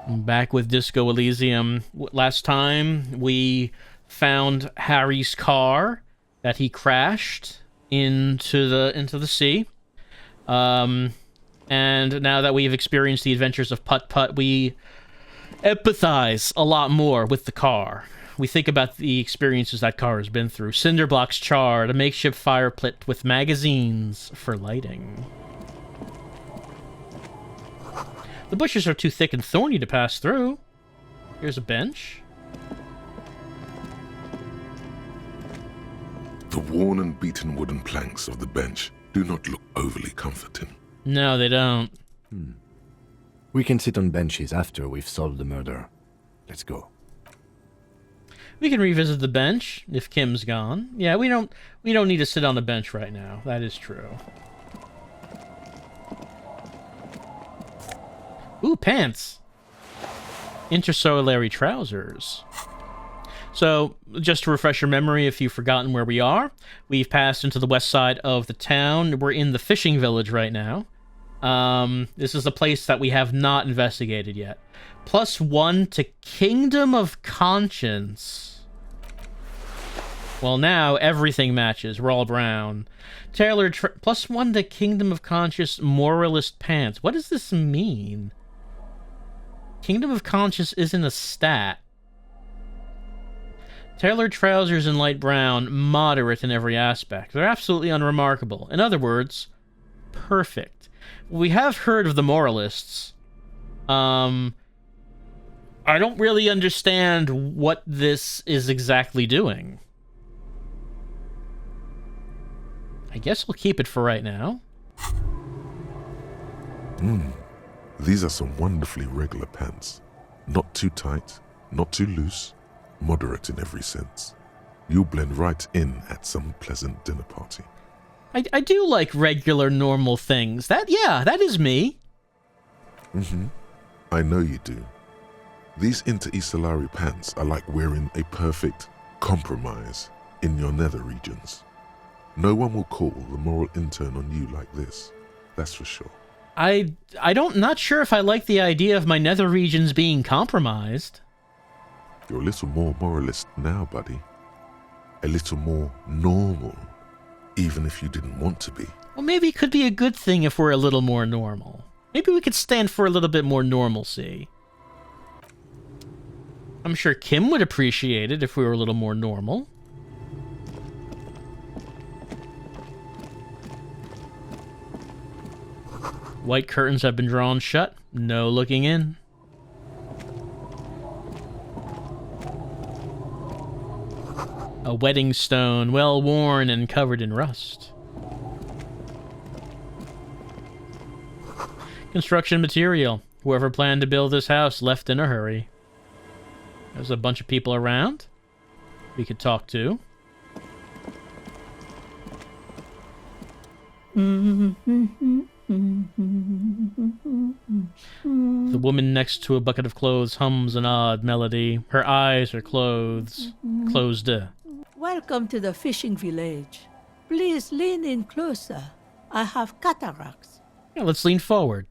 Back with Disco Elysium. Last time we found Harry's car that he crashed into the sea. And now that we've experienced the adventures of Putt Putt, we empathize a lot more with the car. We think about the experiences that car has been through. Cinder blocks charred, a makeshift fire pit with magazines for lighting. The bushes are too thick and thorny to pass through. Here's a bench. The worn and beaten wooden planks of the bench do not look overly comforting. No, they don't. We can sit on benches after we've solved the murder. Let's go. We can revisit the bench if Kim's gone. Yeah, we don't need to sit on the bench right now. That is true. Ooh, pants. Intersolary trousers. So, just to refresh your memory if you've forgotten where we are, we've passed into the west side of the town. We're in the fishing village right now. This is a place that we have not investigated yet. +1 to Kingdom of Conscience. Well, now everything matches. We're all brown. Taylor, +1 to Kingdom of Conscience Moralist Pants. What does this mean? Kingdom of Conscience isn't a stat. Tailored trousers in light brown, moderate in every aspect. They're absolutely unremarkable. In other words, perfect. We have heard of the moralists. I don't really understand what this is exactly doing. I guess we'll keep it for right now. These are some wonderfully regular pants. Not too tight, not too loose, moderate in every sense. You'll blend right in at some pleasant dinner party. I do like regular, normal things. That is me. I know you do. These interstellary pants are like wearing a perfect compromise in your nether regions. No one will call the moral intern on you like this. That's for sure. Not sure if I like the idea of my nether regions being compromised. You're a little more moralist now, buddy. A little more normal, even if you didn't want to be. Well, maybe it could be a good thing if we're a little more normal. Maybe we could stand for a little bit more normalcy. I'm sure Kim would appreciate it if we were a little more normal. White curtains have been drawn shut. No looking in. A wedding stone, well worn and covered in rust. Construction material. Whoever planned to build this house left in a hurry. There's a bunch of people around we could talk to. The woman next to a bucket of clothes hums an odd melody. Her eyes are closed. Welcome to the fishing village. Please lean in closer. I have cataracts. Yeah, let's lean forward.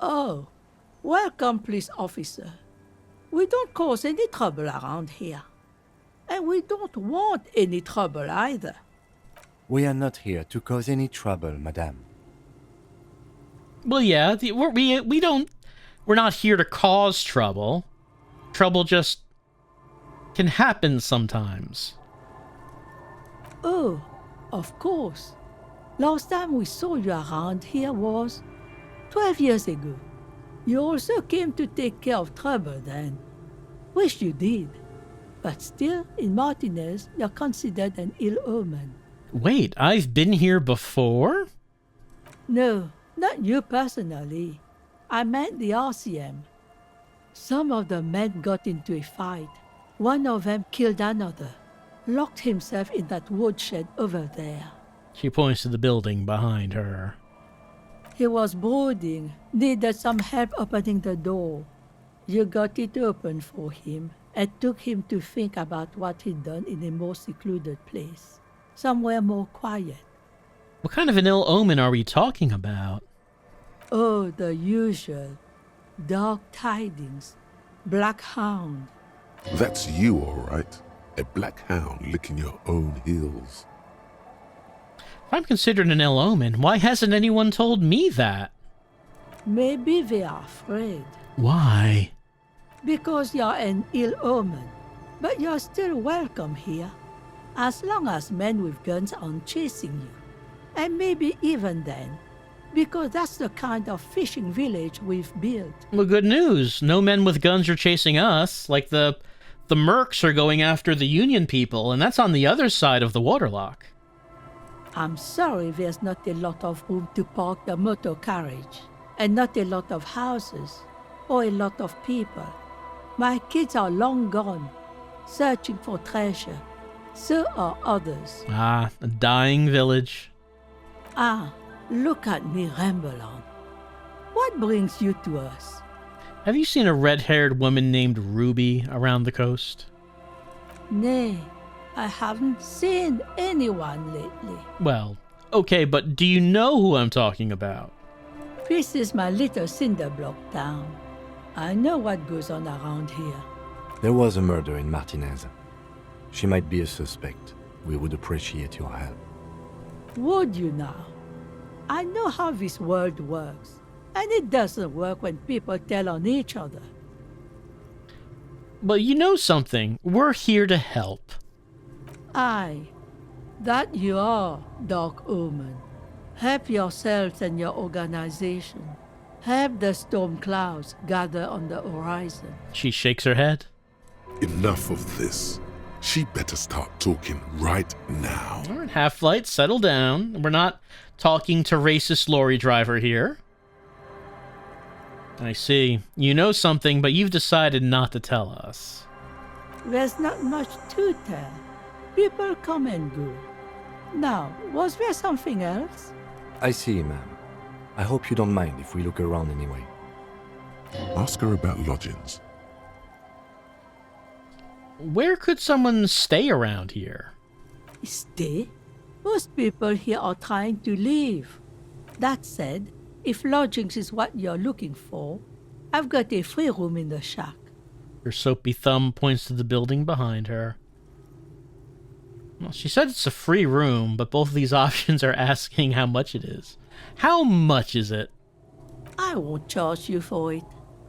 Oh, welcome, police officer. We don't cause any trouble around here. And we don't want any trouble either. We are not here to cause any trouble, madame. Well, yeah, we're not here to cause trouble. Trouble just can happen sometimes. Oh, of course. Last time we saw you around here was 12 years ago. You also came to take care of trouble then. Wish you did. But still, in Martinez, you're considered an ill omen. Wait, I've been here before? No, not you personally. I meant the RCM. Some of the men got into a fight. One of them killed another. Locked himself in that woodshed over there. She points to the building behind her. He was brooding, needed some help opening the door. You got it open for him and took him to think about what he'd done in a more secluded place. Somewhere more quiet. What kind of an ill omen are we talking about? Oh, the usual. Dark tidings. Black hound. That's you, all right. A black hound licking your own heels. If I'm considered an ill omen, why hasn't anyone told me that? Maybe they are afraid. Why? Because you're an ill omen. But you're still welcome here. As long as men with guns aren't chasing you. And maybe even then. Because that's the kind of fishing village we've built. Well, good news. No men with guns are chasing us. Like the mercs are going after the Union people, and that's on the other side of the waterlock. I'm sorry there's not a lot of room to park the motor carriage. And not a lot of houses. Or a lot of people. My kids are long gone. Searching for treasure. So are others. Ah, a dying village. Ah, look at me ramble on. What brings you to us? Have you seen a red-haired woman named Ruby around the coast? Nay, I haven't seen anyone lately. Well, okay, but do you know who I'm talking about? This is my little cinder block town. I know what goes on around here. There was a murder in Martinez. She might be a suspect. We would appreciate your help. Would you now? I know how this world works. And it doesn't work when people tell on each other. But you know something. We're here to help. Aye, that you are, Dark Omen. Help yourselves and your organization. Help the storm clouds gather on the horizon. She shakes her head. Enough of this. She better start talking right now. All right, Half-Light, settle down. We're not talking to racist lorry driver here. I see. You know something, but you've decided not to tell us. There's not much to tell. People come and go. Now, was there something else? I see, ma'am. I hope you don't mind if we look around anyway. Ask her about lodgings. Where could someone stay around here? Stay? Most people here are trying to leave. That said, if lodgings is what you're looking for, I've got a free room in the shack. Her soapy thumb points to the building behind her. Well, she said it's a free room, but both of these options are asking how much it is. How much is it? I won't charge you for it.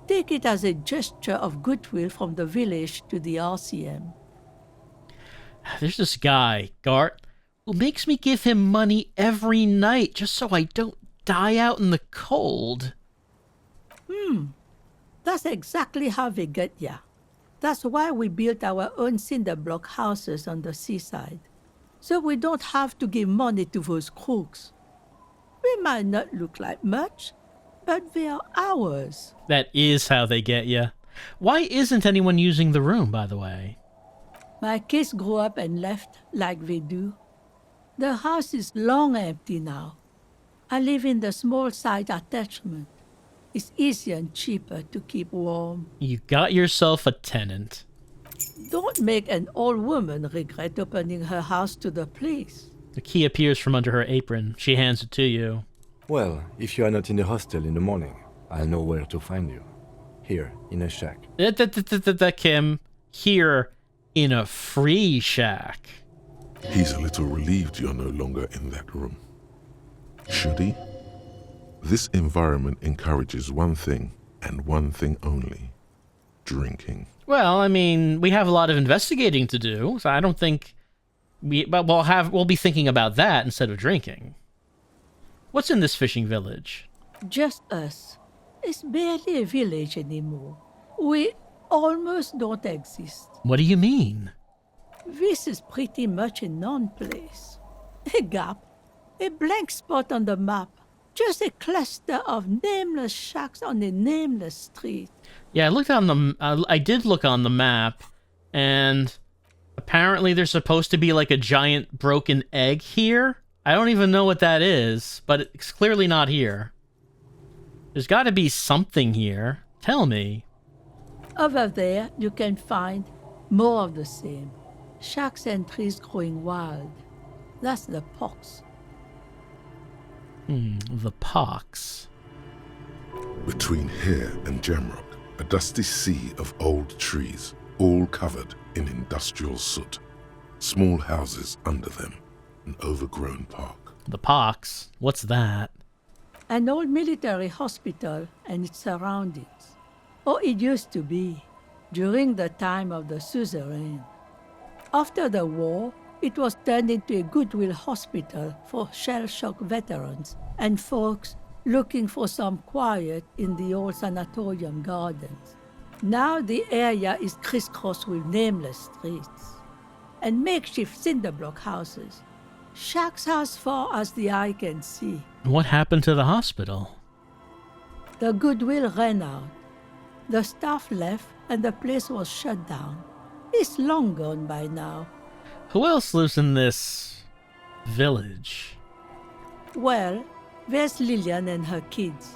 Take it as a gesture of goodwill from the village to the RCM. There's this guy, Gart, who makes me give him money every night just so I don't die out in the cold. That's exactly how they get ya. That's why we built our own cinder block houses on the seaside. So we don't have to give money to those crooks. We might not look like much, but they are ours. That is how they get you. Why isn't anyone using the room, by the way? My kids grew up and left like they do. The house is long empty now. I live in the small side attachment. It's easier and cheaper to keep warm. You got yourself a tenant. Don't make an old woman regret opening her house to the place. The key appears from under her apron. She hands it to you. Well, if you are not in the hostel in the morning, I'll know where to find you. Here, in a shack. Kim, here in a free shack. He's a little relieved you're no longer in that room. Should he? This environment encourages one thing, and one thing only. Drinking. Well, I mean, we have a lot of investigating to do, so I don't think we'll be thinking about that instead of drinking. What's in this fishing village? Just us. It's barely a village anymore. We almost don't exist. What do you mean? This is pretty much a non-place. A gap. A blank spot on the map. Just a cluster of nameless shacks on a nameless street. Yeah, I did look on the map, and apparently there's supposed to be like a giant broken egg here. I don't even know what that is, but it's clearly not here. There's got to be something here. Tell me. Over there, you can find more of the same. Shacks and trees growing wild. That's the pox. The pox. We're Between here and Jamrock, a dusty sea of old trees, all covered in industrial soot. Small houses under them, an overgrown park. The pox? What's that? An old military hospital and its surroundings. Or it used to be, during the time of the suzerain. After the war, it was turned into a goodwill hospital for shell-shock veterans and folks looking for some quiet in the old sanatorium gardens. Now the area is crisscrossed with nameless streets and makeshift cinder block houses, shacks as far as the eye can see. What happened to the hospital? The goodwill ran out. The staff left and the place was shut down. It's long gone by now. Who else lives in this village? Well, there's Lillian and her kids.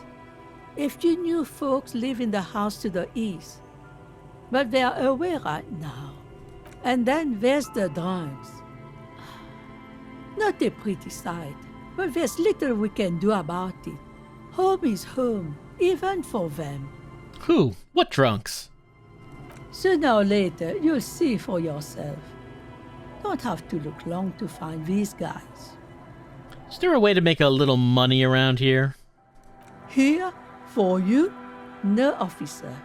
A few new folks live in the house to the east, but they are away right now. And then there's the drunks. Not a pretty sight, but there's little we can do about it. Home is home, even for them. Who? What drunks? Sooner or later, you'll see for yourself. Don't have to look long to find these guys. Is there a way to make a little money around here? Here? For you? No, officer.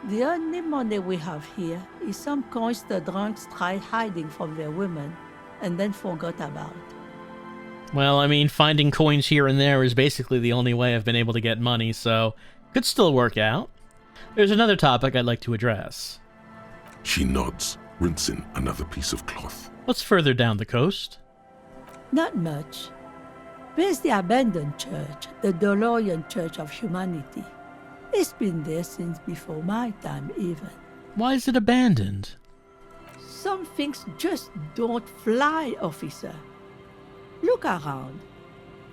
The only money we have here is some coins the drunks tried hiding from their women and then forgot about. Well, I mean, finding coins here and there is basically the only way I've been able to get money, so could still work out. There's another topic I'd like to address. She nods, rinsing another piece of cloth. What's further down the coast? Not much. There's the abandoned church, the Dolorian Church of Humanity. It's been there since before my time, even. Why is it abandoned? Some things just don't fly, officer. Look around.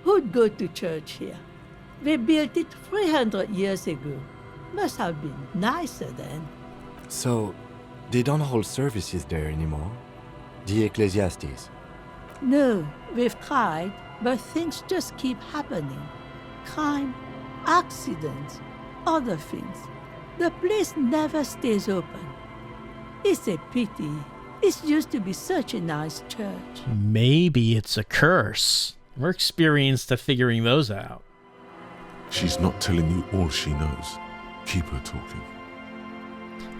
Who'd go to church here? They built it 300 years ago. Must have been nicer then. So, they don't hold services there anymore? The Ecclesiastes? No, we've tried, but things just keep happening. Crime, accidents, other things. The place never stays open. It's a pity. It used to be such a nice church. Maybe it's a curse. We're experienced at figuring those out. She's not telling you all she knows. Keep her talking.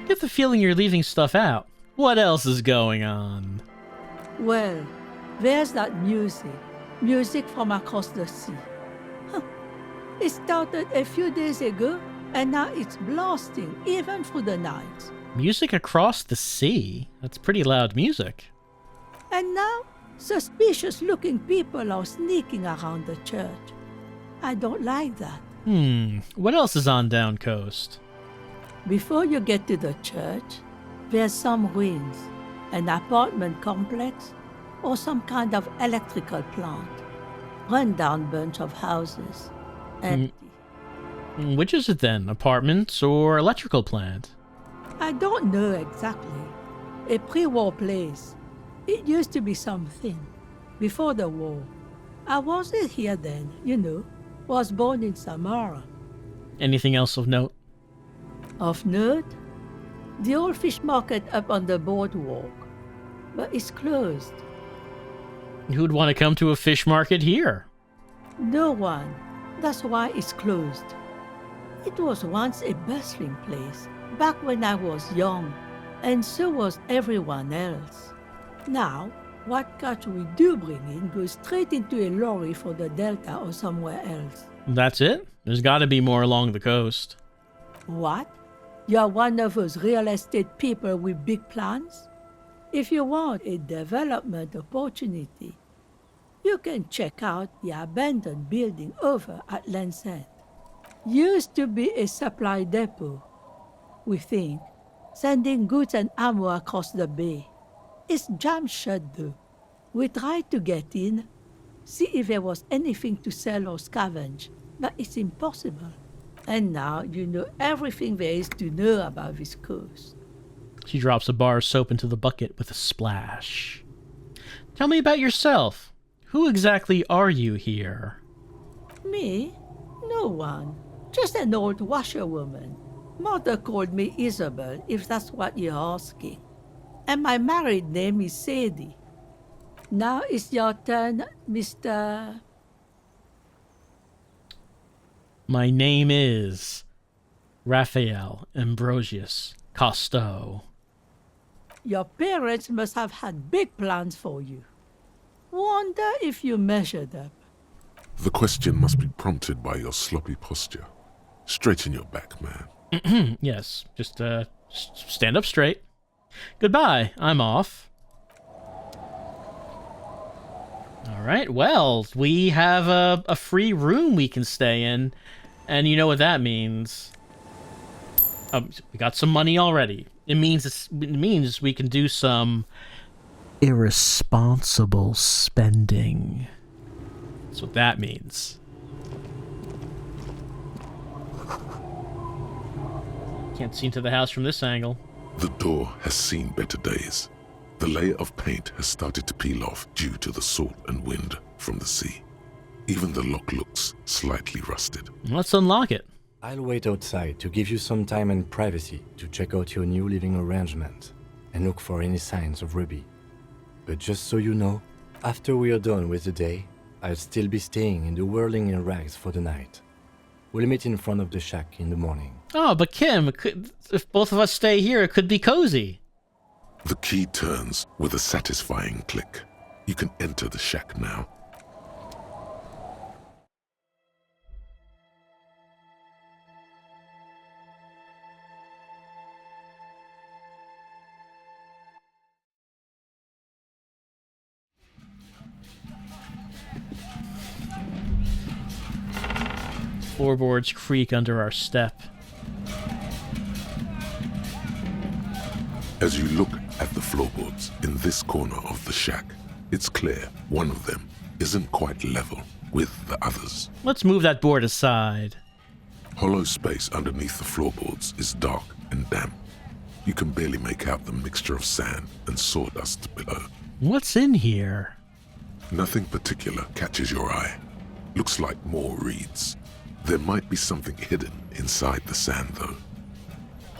Get the feeling you're leaving stuff out. What else is going on? Well, there's that music. Music from across the sea. Huh. It started a few days ago, and now it's blasting, even through the night. Music across the sea? That's pretty loud music. And now, suspicious-looking people are sneaking around the church. I don't like that. What else is on down coast? Before you get to the church, there's some ruins, an apartment complex, or some kind of electrical plant. Run-down bunch of houses. Empty. Which is it then? Apartments or electrical plant? I don't know exactly. A pre-war place. It used to be something. Before the war. I wasn't here then, you know. Was born in Samara. Anything else of note? Of note? The old fish market up on the boardwalk. But it's closed. Who'd want to come to a fish market here? No one. That's why it's closed. It was once a bustling place, back when I was young, and so was everyone else. Now, what catch we do bring in goes straight into a lorry for the Delta or somewhere else. That's it? There's got to be more along the coast. What? You're one of those real estate people with big plans? If you want a development opportunity, you can check out the abandoned building over at Land's End. Used to be a supply depot, we think, sending goods and ammo across the bay. It's jammed shut though. We tried to get in, see if there was anything to sell or scavenge, but it's impossible. And now you know everything there is to know about this coast. She drops a bar of soap into the bucket with a splash. Tell me about yourself. Who exactly are you here? Me? No one. Just an old washerwoman. Mother called me Isabel, if that's what you're asking. And my married name is Sadie. Now it's your turn, Mr. My name is Raphael Ambrosius Costeau. Your parents must have had big plans for you. Wonder if you measured up. The question must be prompted by your sloppy posture. Straighten your back, man. Yes, just stand up straight. Goodbye, I'm off. Alright, well, we have a free room we can stay in, and you know what that means. We got some money already. It means we can do some irresponsible spending. That's what that means. Can't see into the house from this angle. The door has seen better days. The layer of paint has started to peel off due to the salt and wind from the sea. Even the lock looks slightly rusted. Let's unlock it. I'll wait outside to give you some time and privacy to check out your new living arrangement and look for any signs of Ruby. But just so you know, after we are done with the day, I'll still be staying in the whirling in rags for the night. We'll meet in front of the shack in the morning. Oh, but Kim, if both of us stay here, it could be cozy. The key turns with a satisfying click. You can enter the shack now. Floorboards creak under our step. As you look at the floorboards in this corner of the shack, it's clear one of them isn't quite level with the others. Let's move that board aside. Hollow space underneath the floorboards is dark and damp. You can barely make out the mixture of sand and sawdust below. What's in here? Nothing particular catches your eye. Looks like more reeds. There might be something hidden inside the sand, though.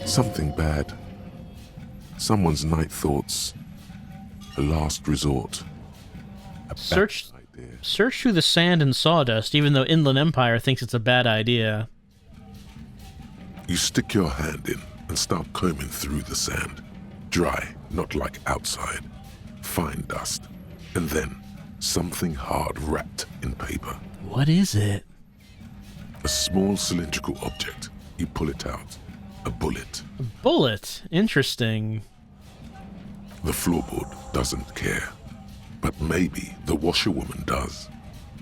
Something bad. Someone's night thoughts. A last resort. A Search bad idea. Search through the sand and sawdust, even though Inland Empire thinks it's a bad idea. You stick your hand in and start combing through the sand. Dry, not like outside. Fine dust. And then something hard wrapped in paper. What is it? A small cylindrical object. You pull it out. A bullet. A bullet. Interesting. The floorboard doesn't care. But maybe the washerwoman does.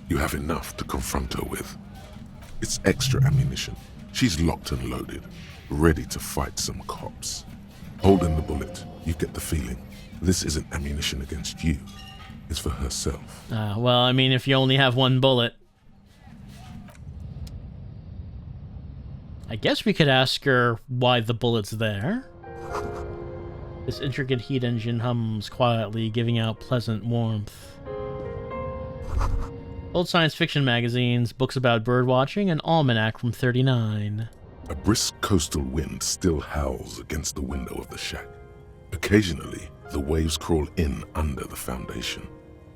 You have enough to confront her with. It's extra ammunition. She's locked and loaded, ready to fight some cops. Holding the bullet, you get the feeling this isn't ammunition against you. It's for herself. Well, I mean, if you only have one bullet. I guess we could ask her why the bullet's there. This intricate heat engine hums quietly, giving out pleasant warmth. Old science fiction magazines, books about birdwatching, an almanac from 39. A brisk coastal wind still howls against the window of the shack. Occasionally, the waves crawl in under the foundation,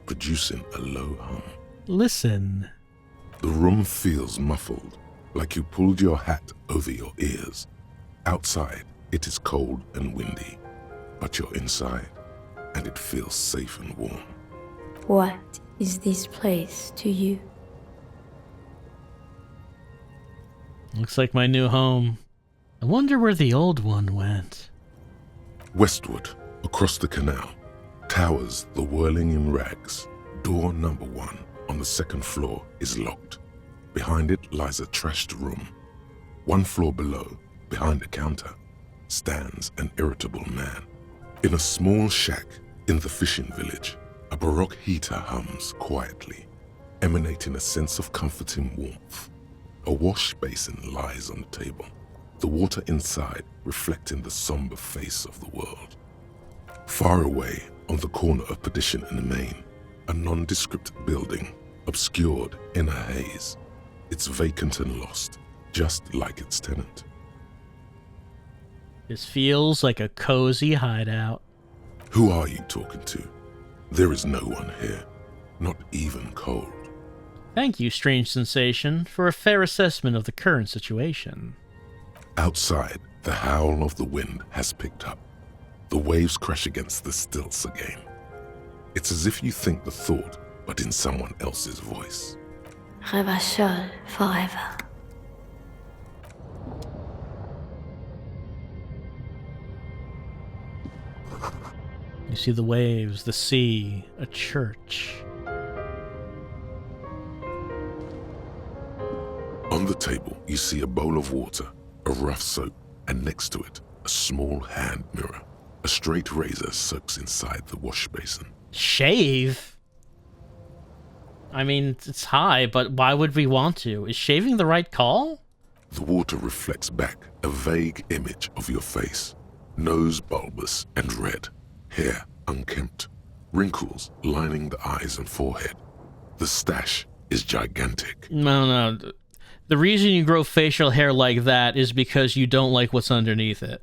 producing a low hum. Listen. The room feels muffled, like you pulled your hat over your ears. Outside, it is cold and windy, but you're inside, and it feels safe and warm. What is this place to you? Looks like my new home. I wonder where the old one went. Westward, across the canal, towers the whirling in rags. Door number 1 on the second floor is locked. Behind it lies a trashed room. 1 floor below, behind a counter, stands an irritable man. In a small shack in the fishing village, a baroque heater hums quietly, emanating a sense of comforting warmth. A wash basin lies on the table, the water inside reflecting the somber face of the world. Far away, on the corner of Perdition and the Main, a nondescript building, obscured in a haze. It's vacant and lost, just like its tenant. This feels like a cozy hideout. Who are you talking to? There is no one here, not even cold. Thank you, strange sensation, for a fair assessment of the current situation. Outside, the howl of the wind has picked up. The waves crash against the stilts again. It's as if you think the thought, but in someone else's voice. Reva forever. You see the waves, the sea, a church. On the table, you see a bowl of water, a rough soap, and next to it, a small hand mirror. A straight razor soaks inside the wash basin. Shave? I mean, it's high, but why would we want to? Is shaving the right call? The water reflects back a vague image of your face. Nose bulbous and red, hair unkempt, wrinkles lining the eyes and forehead. The stash is gigantic. No. The reason you grow facial hair like that is because you don't like what's underneath it.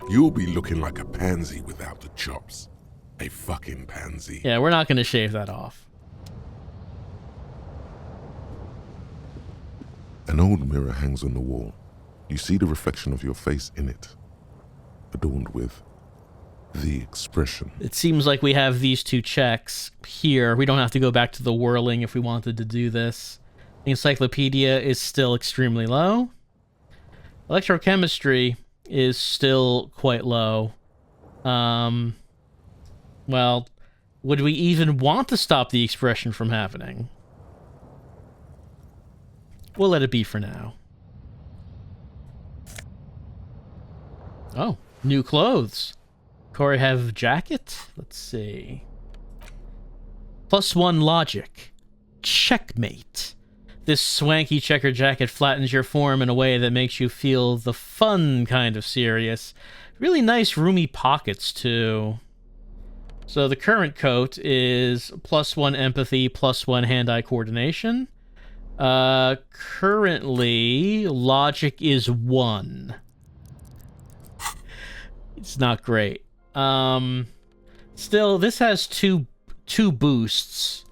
You'll be looking like a pansy without the chops. A fucking pansy. Yeah, we're not going to shave that off. An old mirror hangs on the wall. You see the reflection of your face in it, adorned with the expression. It seems like we have these two checks here. We don't have to go back to the whirling if we wanted to do this. The encyclopedia is still extremely low. Electrochemistry is still quite low. Well, would we even want to stop the expression from happening? We'll let it be for now. Oh, new clothes. Corey have jacket? Let's see. +1 logic. Checkmate. This swanky checker jacket flattens your form in a way that makes you feel the fun kind of serious. Really nice roomy pockets, too. So the current coat is +1 empathy, +1 hand-eye coordination. Currently, logic is 1. It's not great. Still, this has two boosts.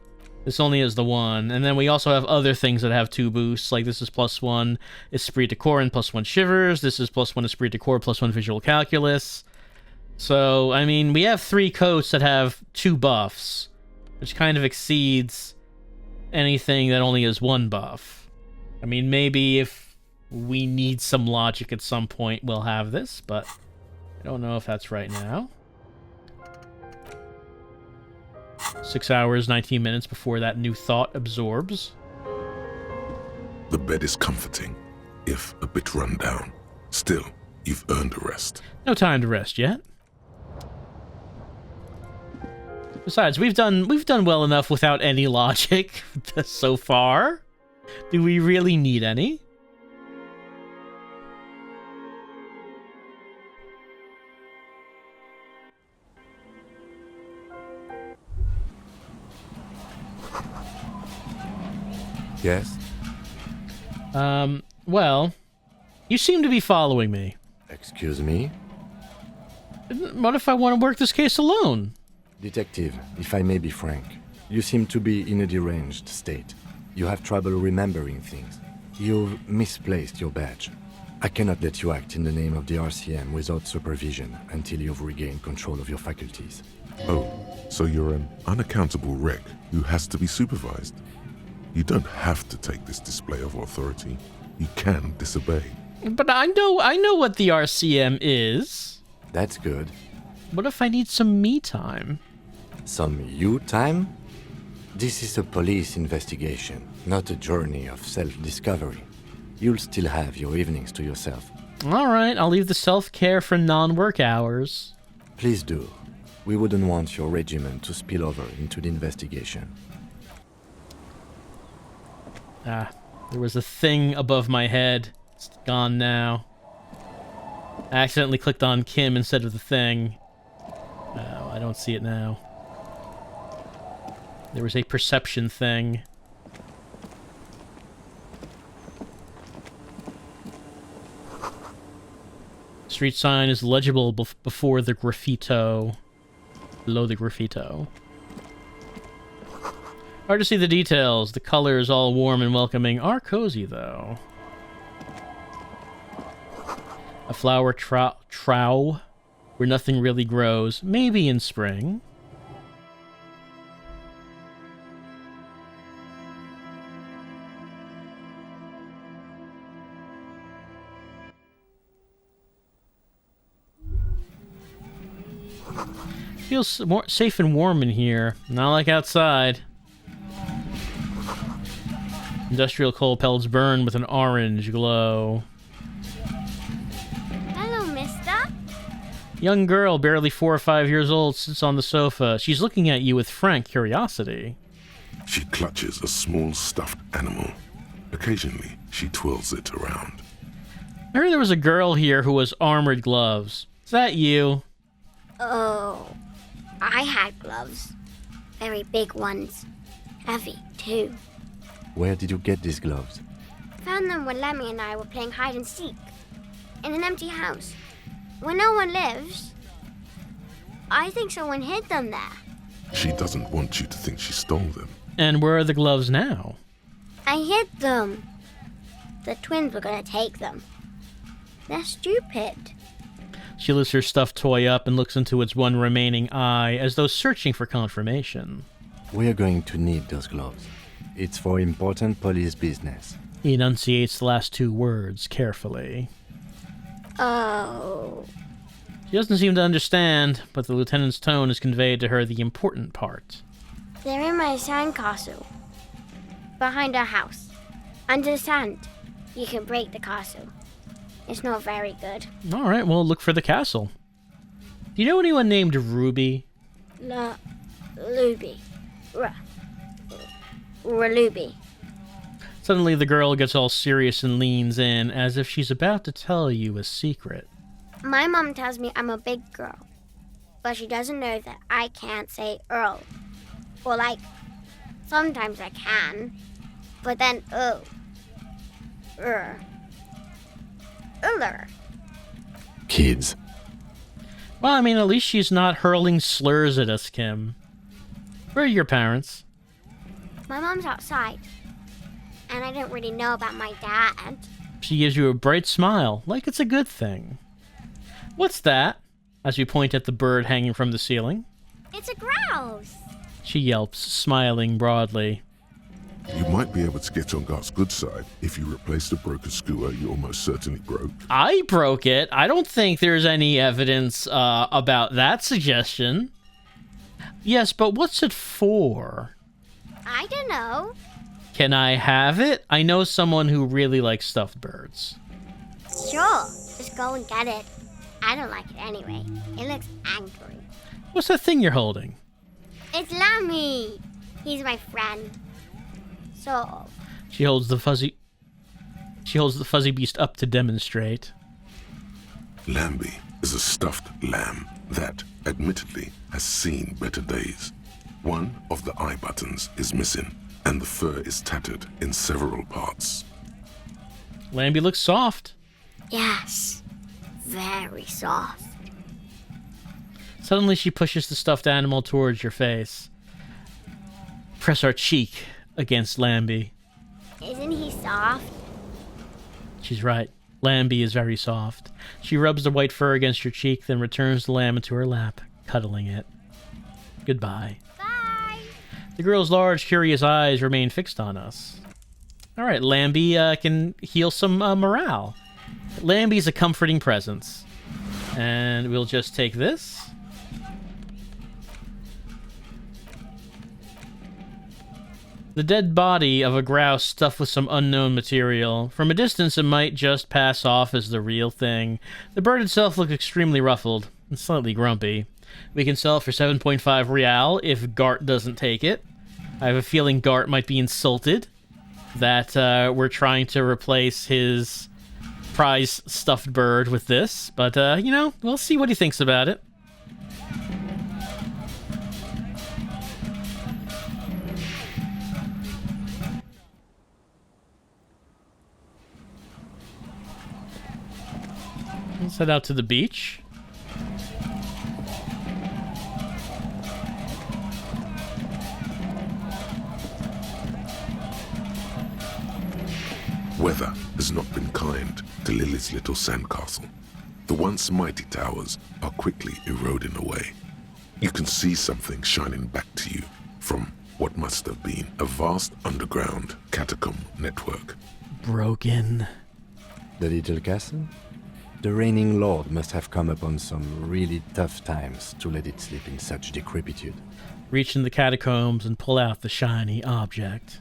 This only has the 1. And then we also have other things that have 2 boosts. Like this is +1 esprit de corps and +1 shivers. This is +1 esprit de corps, +1 visual calculus. So, I mean, we have 3 coats that have 2 buffs, which kind of exceeds anything that only has 1 buff. I mean, maybe if we need some logic at some point, we'll have this, but I don't know if that's right now. 6 hours, 19 minutes before that new thought absorbs. The bed is comforting, if a bit run down. Still, you've earned a rest. No time to rest yet. Besides, we've done well enough without any logic so far. Do we really need any? Yes? Well, you seem to be following me. Excuse me? What if I want to work this case alone? Detective, if I may be frank, you seem to be in a deranged state. You have trouble remembering things. You've misplaced your badge. I cannot let you act in the name of the RCM without supervision until you've regained control of your faculties. Oh, so you're an unaccountable wreck who has to be supervised. You don't have to take this display of authority. You can disobey. But I know what the RCM is. That's good. What if I need some me time? Some you time? This is a police investigation, not a journey of self-discovery. You'll still have your evenings to yourself. All right, I'll leave the self-care for non-work hours. Please do. We wouldn't want your regimen to spill over into the investigation. Ah, there was a thing above my head. It's gone now. I accidentally clicked on Kim instead of the thing. Oh, I don't see it now. There was a perception thing. Street sign is legible before the graffito. Below the graffito. Hard to see the details. The colors, all warm and welcoming, are cozy, though. A flower trough where nothing really grows. Maybe in spring. Feels more safe and warm in here. Not like outside. Industrial coal pellets burn with an orange glow. Hello, mister. Young girl, barely 4 or 5 years old, sits on the sofa. She's looking at you with frank curiosity. She clutches a small stuffed animal. Occasionally, she twirls it around. I heard there was a girl here who was armored gloves. Is that you? Oh, I had gloves. Very big ones. Heavy, too. Where did you get these gloves? Found them when Lemmy and I were playing hide and seek. In an empty house. Where no one lives. I think someone hid them there. She doesn't want you to think she stole them. And where are the gloves now? I hid them. The twins were gonna take them. They're stupid. She lifts her stuffed toy up and looks into its one remaining eye, as though searching for confirmation. We are going to need those gloves. It's for important police business. He enunciates the last 2 words carefully. Oh. She doesn't seem to understand, but the lieutenant's tone has conveyed to her the important part. They're in my sandcastle. Behind our house. Under the sand. You can break the castle. It's not very good. All right, well, look for the castle. Do you know anyone named Ruby? Luby. Raluby. Suddenly, the girl gets all serious and leans in, as if she's about to tell you a secret. My mom tells me I'm a big girl. But she doesn't know that I can't say Earl. Or sometimes I can. But then, Uller. Kids. Well, I mean, at least she's not hurling slurs at us, Kim. Where are your parents? My mom's outside. And I didn't really know about my dad. She gives you a bright smile, like it's a good thing. What's that? As you point at the bird hanging from the ceiling. It's a grouse. She yelps, smiling broadly. You might be able to get on Gart's good side if you replace the broken skewer you almost certainly broke. I broke it. I don't think there's any evidence about that suggestion. Yes, but what's it for? I don't know. Can I have it? I know someone who really likes stuffed birds. Sure. Just go and get it. I don't like it anyway. It looks angry. What's that thing you're holding? It's Lammy. He's my friend. So. She holds the fuzzy beast up to demonstrate. Lambie is a stuffed lamb that, admittedly, has seen better days. One of the eye buttons is missing, and the fur is tattered in several parts. Lambie looks soft. Yes. Very soft. Suddenly she pushes the stuffed animal towards your face. Press our cheek against Lambie. Isn't he soft? She's right. Lambie is very soft. She rubs the white fur against your cheek, then returns the lamb into her lap, cuddling it. Goodbye. Bye. The girl's large, curious eyes remain fixed on us. All right, Lambie can heal some morale. Lambie's a comforting presence. And we'll just take this. The dead body of a grouse stuffed with some unknown material. From a distance, it might just pass off as the real thing. The bird itself looks extremely ruffled and slightly grumpy. We can sell it for 7.5 real if Gart doesn't take it. I have a feeling Gart might be insulted that we're trying to replace his prize stuffed bird with this. But, we'll see what he thinks about it. Let's head out to the beach. Weather has not been kind to Lily's little sandcastle. The once mighty towers are quickly eroding away. You can see something shining back to you from what must have been a vast underground catacomb network. Broken. The little castle? The reigning lord must have come upon some really tough times to let it sleep in such decrepitude. Reach in the catacombs and pull out the shiny object.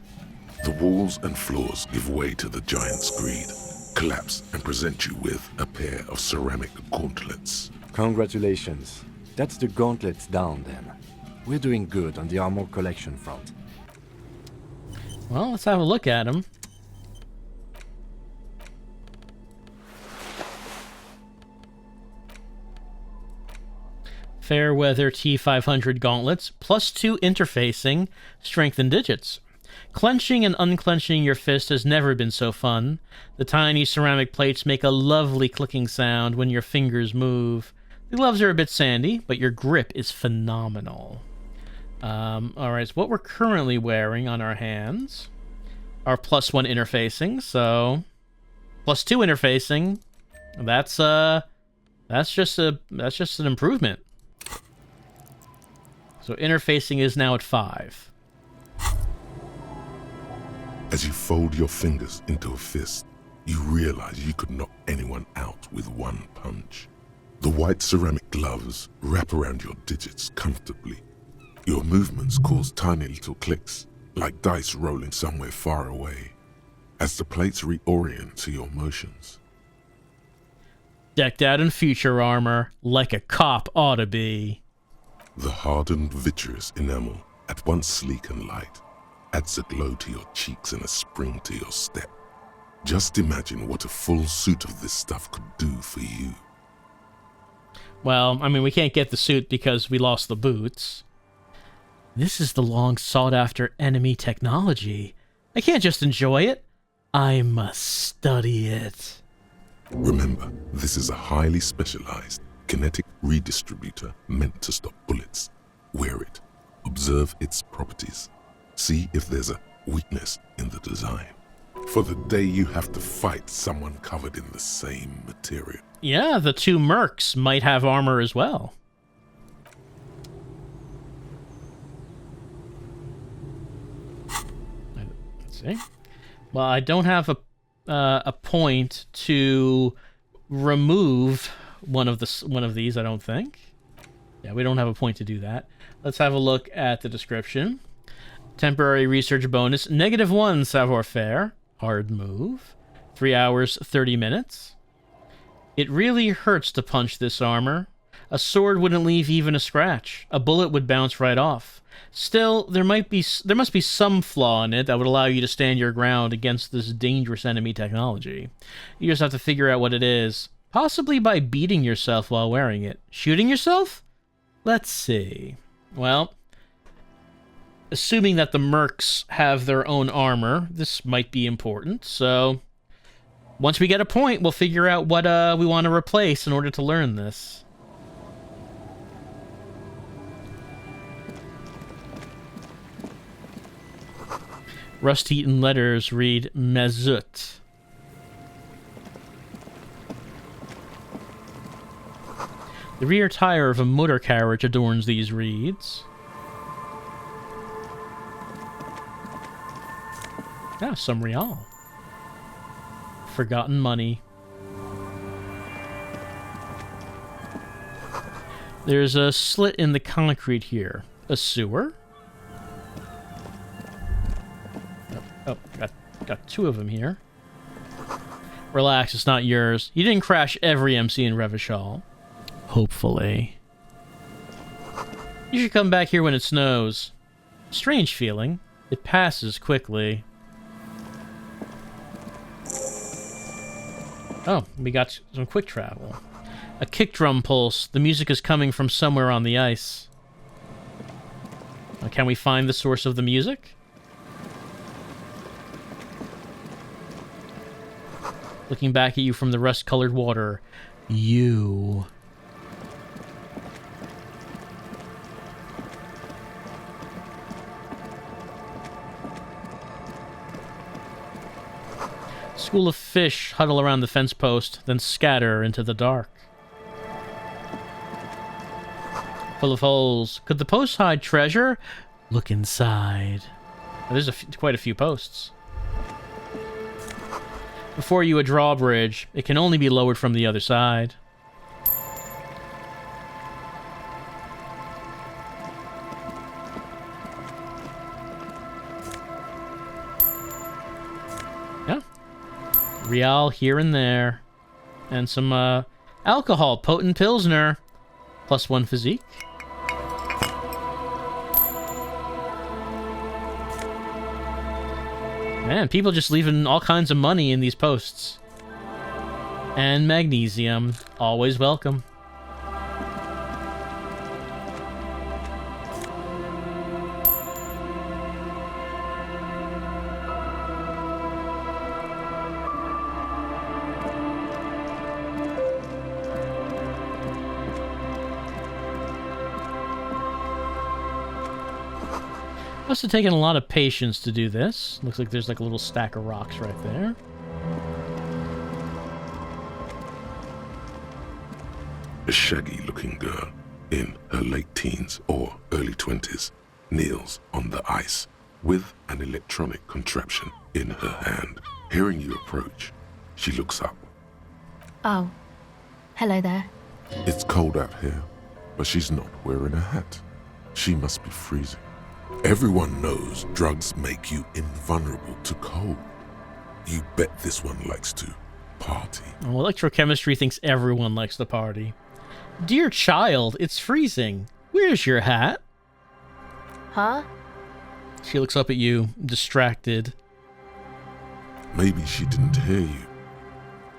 The walls and floors give way to the giant's greed, collapse and present you with a pair of ceramic gauntlets. Congratulations. That's the gauntlets down then. We're doing good on the armor collection front. Well, let's have a look at them. Fairweather T500 gauntlets, +2 interfacing, strength and digits. Clenching and unclenching your fist has never been so fun. The tiny ceramic plates make a lovely clicking sound when your fingers move. The gloves are a bit sandy, but your grip is phenomenal. Alright, so what we're currently wearing on our hands are +1 interfacing, so +2 interfacing. That's just an improvement. So interfacing is now at 5. As you fold your fingers into a fist, you realize you could knock anyone out with one punch. The white ceramic gloves wrap around your digits comfortably. Your movements cause tiny little clicks, like dice rolling somewhere far away, as the plates reorient to your motions. Decked out in future armor, like a cop ought to be. The hardened vitreous enamel, at once sleek and light, adds a glow to your cheeks and a spring to your step. Just imagine what a full suit of this stuff could do for you. Well, I mean, we can't get the suit because we lost the boots. This is the long sought-after enemy technology. I can't just enjoy it. I must study it. Remember, this is a highly specialized kinetic redistributor meant to stop bullets. Wear it. Observe its properties. See if there's a weakness in the design. For the day you have to fight someone covered in the same material. Yeah, the 2 mercs might have armor as well. Let's see. Well, I don't have a point to remove one of these, I don't think. Yeah, we don't have a point to do that. Let's have a look at the description. Temporary research bonus, -1 savoir-faire. Hard move. 3 hours, 30 minutes. It really hurts to punch this armor. A sword wouldn't leave even a scratch. A bullet would bounce right off. Still, there must be some flaw in it that would allow you to stand your ground against this dangerous enemy technology. You just have to figure out what it is. Possibly by beating yourself while wearing it. Shooting yourself? Let's see. Well, assuming that the mercs have their own armor, this might be important. So, once we get a point, we'll figure out what we want to replace in order to learn this. Rust-eaten letters read Mezut. The rear tire of a motor carriage adorns these reeds. Ah, some real. Forgotten money. There's a slit in the concrete here. A sewer? Oh, got 2 of them here. Relax, it's not yours. You didn't crash every MC in Revachol. Hopefully. You should come back here when it snows. Strange feeling. It passes quickly. Oh, we got some quick travel. A kick drum pulse. The music is coming from somewhere on the ice. Can we find the source of the music? Looking back at you from the rust-colored water. You. School of fish huddle around the fence post, then scatter into the dark. Full of holes. Could the post hide treasure? Look inside. Oh, there's quite a few posts. Before you, a drawbridge. It can only be lowered from the other side. Yeah. Real here and there. And some alcohol. Potent Pilsner. +1 physique. Man, people just leaving all kinds of money in these posts. And magnesium. Always welcome. Must have taken a lot of patience to do this. Looks like there's like a little stack of rocks right there. A shaggy-looking girl in her late teens or early 20s kneels on the ice with an electronic contraption in her hand. Hearing you approach, she looks up. Oh, hello there. It's cold out here, but she's not wearing a hat. She must be freezing. Everyone knows drugs make you invulnerable to cold. You bet this one likes to party. Well, electrochemistry thinks everyone likes to party. Dear child, it's freezing. Where's your hat? Huh? She looks up at you, distracted. Maybe she didn't hear you.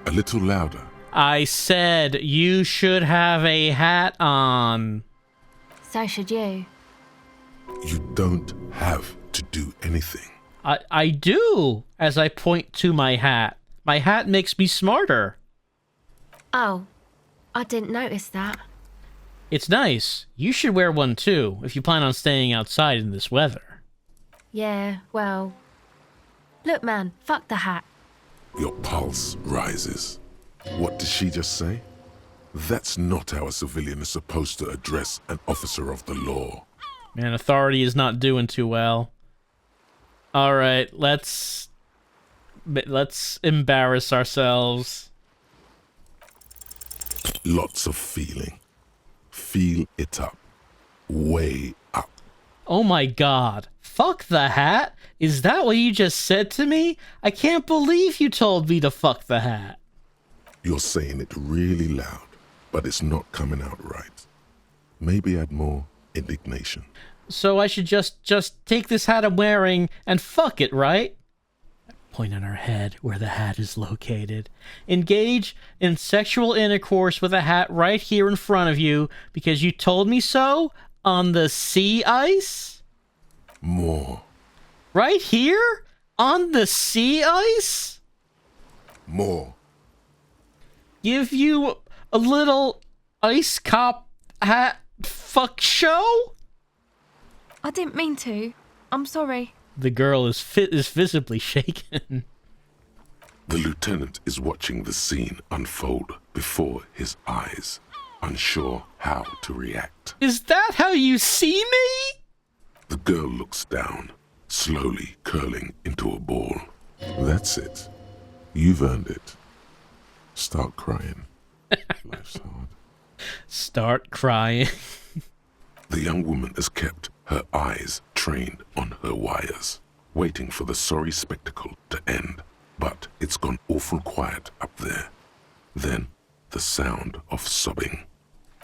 A little louder. I said you should have a hat on. So should you. You don't have to do anything. I do, as I point to my hat. My hat makes me smarter. Oh, I didn't notice that. It's nice. You should wear one too, if you plan on staying outside in this weather. Yeah, well... Look, man, fuck the hat. Your pulse rises. What did she just say? That's not how a civilian is supposed to address an officer of the law. Man, authority is not doing too well. All right, let's embarrass ourselves. Lots of feeling. Feel it up. Way up. Oh my god. Fuck the hat? Is that what you just said to me? I can't believe you told me to fuck the hat. You're saying it really loud, but it's not coming out right. Maybe add more indignation. So I should just take this hat I'm wearing and fuck it, right? Point on her head where the hat is located. Engage in sexual intercourse with a hat right here in front of you because you told me so on the sea ice? More. Right here? On the sea ice? More. Give you a little ice cop hat fuck show? I didn't mean to. I'm sorry. The girl is visibly shaken. The lieutenant is watching the scene unfold before his eyes, unsure how to react. Is that how you see me? The girl looks down, slowly curling into a ball. That's it. You've earned it. Start crying. Life's hard. Start crying. The young woman has kept her eyes trained on her wires, waiting for the sorry spectacle to end. But it's gone awful quiet up there. Then, the sound of sobbing.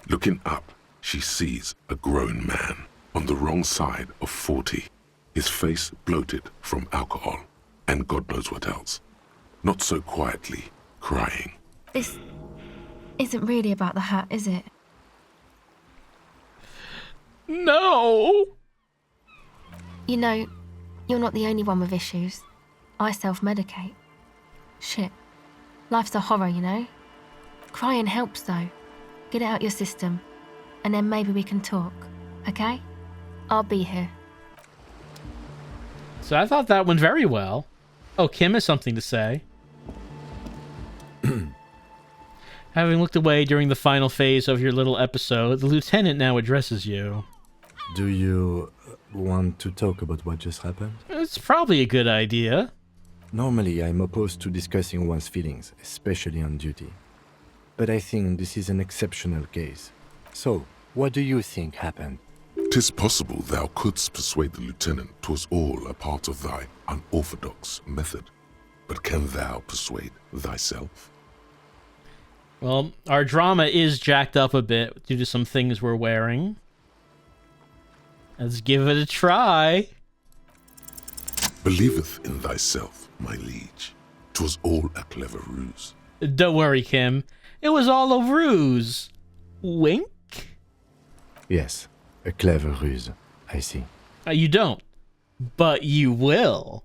Looking up, she sees a grown man on the wrong side of 40, his face bloated from alcohol, and God knows what else. Not so quietly, crying. This isn't really about the hat, is it? No! You know, you're not the only one with issues. I self-medicate. Shit. Life's a horror, you know? Crying helps though. Get it out your system, and then maybe we can talk, okay? I'll be here. So I thought that went very well. Oh, Kim has something to say. Having looked away during the final phase of your little episode, the lieutenant now addresses you. Do you want to talk about what just happened? It's probably a good idea. Normally, I'm opposed to discussing one's feelings, especially on duty. But I think this is an exceptional case. So, what do you think happened? 'Tis possible thou couldst persuade the lieutenant 'twas all a part of thy unorthodox method. But can thou persuade thyself? Well, our drama is jacked up a bit due to some things we're wearing. Let's give it a try. Believeth in thyself, my liege. 'Twas all a clever ruse. Don't worry, Kim. It was all a ruse. Wink? Yes, a clever ruse, I see. You don't. But you will.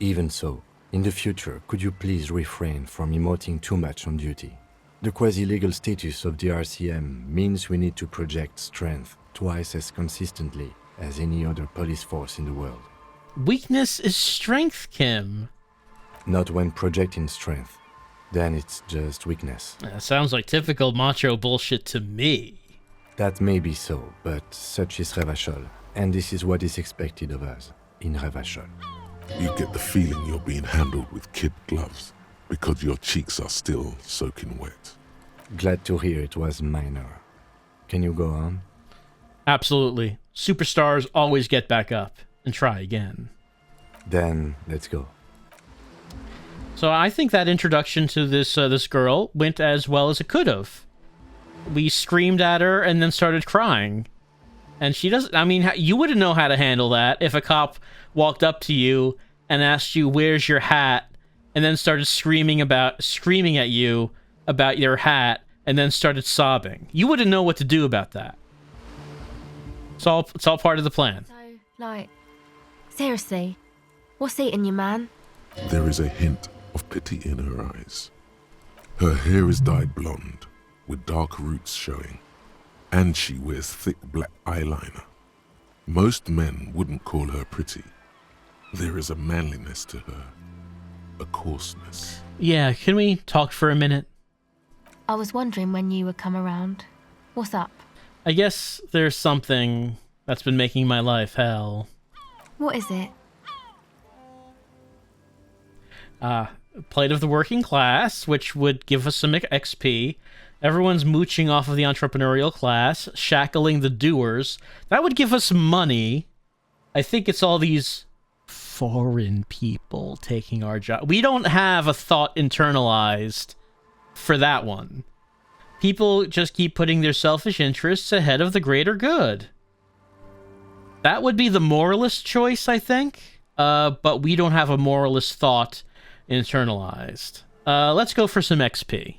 Even so, in the future, could you please refrain from emoting too much on duty? The quasi-legal status of the RCM means we need to project strength twice as consistently as any other police force in the world. Weakness is strength, Kim. Not when projecting strength. Then it's just weakness. That sounds like typical macho bullshit to me. That may be so, but such is Revachol, and this is what is expected of us in Revachol. You get the feeling you're being handled with kid gloves because your cheeks are still soaking wet. Glad to hear it was minor. Can you go on? Absolutely. Superstars always get back up and try again. Then, let's go. So I think that introduction to this girl went as well as it could have. We screamed at her and then started crying. And she doesn't... I mean, you wouldn't know how to handle that if a cop walked up to you and asked you, "Where's your hat?" and then started screaming at you about your hat and then started sobbing. You wouldn't know what to do about that. It's all part of the plan. So, like, seriously, what's eating you, man? There is a hint of pity in her eyes. Her hair is dyed blonde, with dark roots showing, and she wears thick black eyeliner. Most men wouldn't call her pretty. There is a manliness to her, a coarseness. Yeah, can we talk for a minute? I was wondering when you would come around. What's up? I guess there's something that's been making my life hell. What is it? Plight of the working class, which would give us some XP. Everyone's mooching off of the entrepreneurial class, shackling the doers. That would give us money. I think it's all these foreign people taking our job. We don't have a thought internalized for that one. People just keep putting their selfish interests ahead of the greater good. That would be the moralist choice, I think. But we don't have a moralist thought internalized. Let's go for some XP.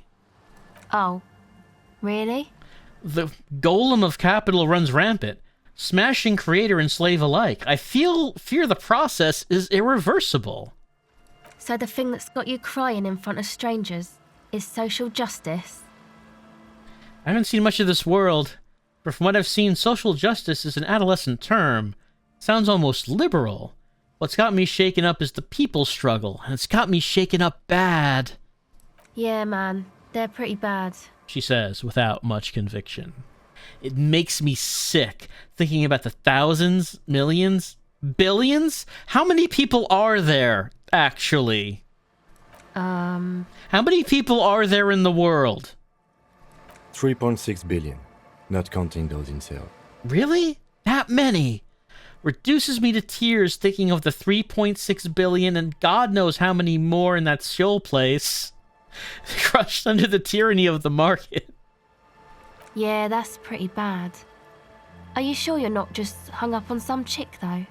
Oh, really? The golem of capital runs rampant, smashing creator and slave alike. I fear the process is irreversible. So the thing that's got you crying in front of strangers is social justice? I haven't seen much of this world, but from what I've seen, social justice is an adolescent term. Sounds almost liberal. What's got me shaken up is the people struggle, and it's got me shaken up bad. Yeah, man, they're pretty bad. She says, without much conviction. It makes me sick, thinking about the thousands, millions, billions? How many people are there, actually? How many people are there in the world? 3.6 billion, not counting those in sale. Really? That many? Reduces me to tears thinking of the 3.6 billion and God knows how many more in that show place. Crushed under the tyranny of the market. Yeah, that's pretty bad. Are you sure you're not just hung up on some chick, though?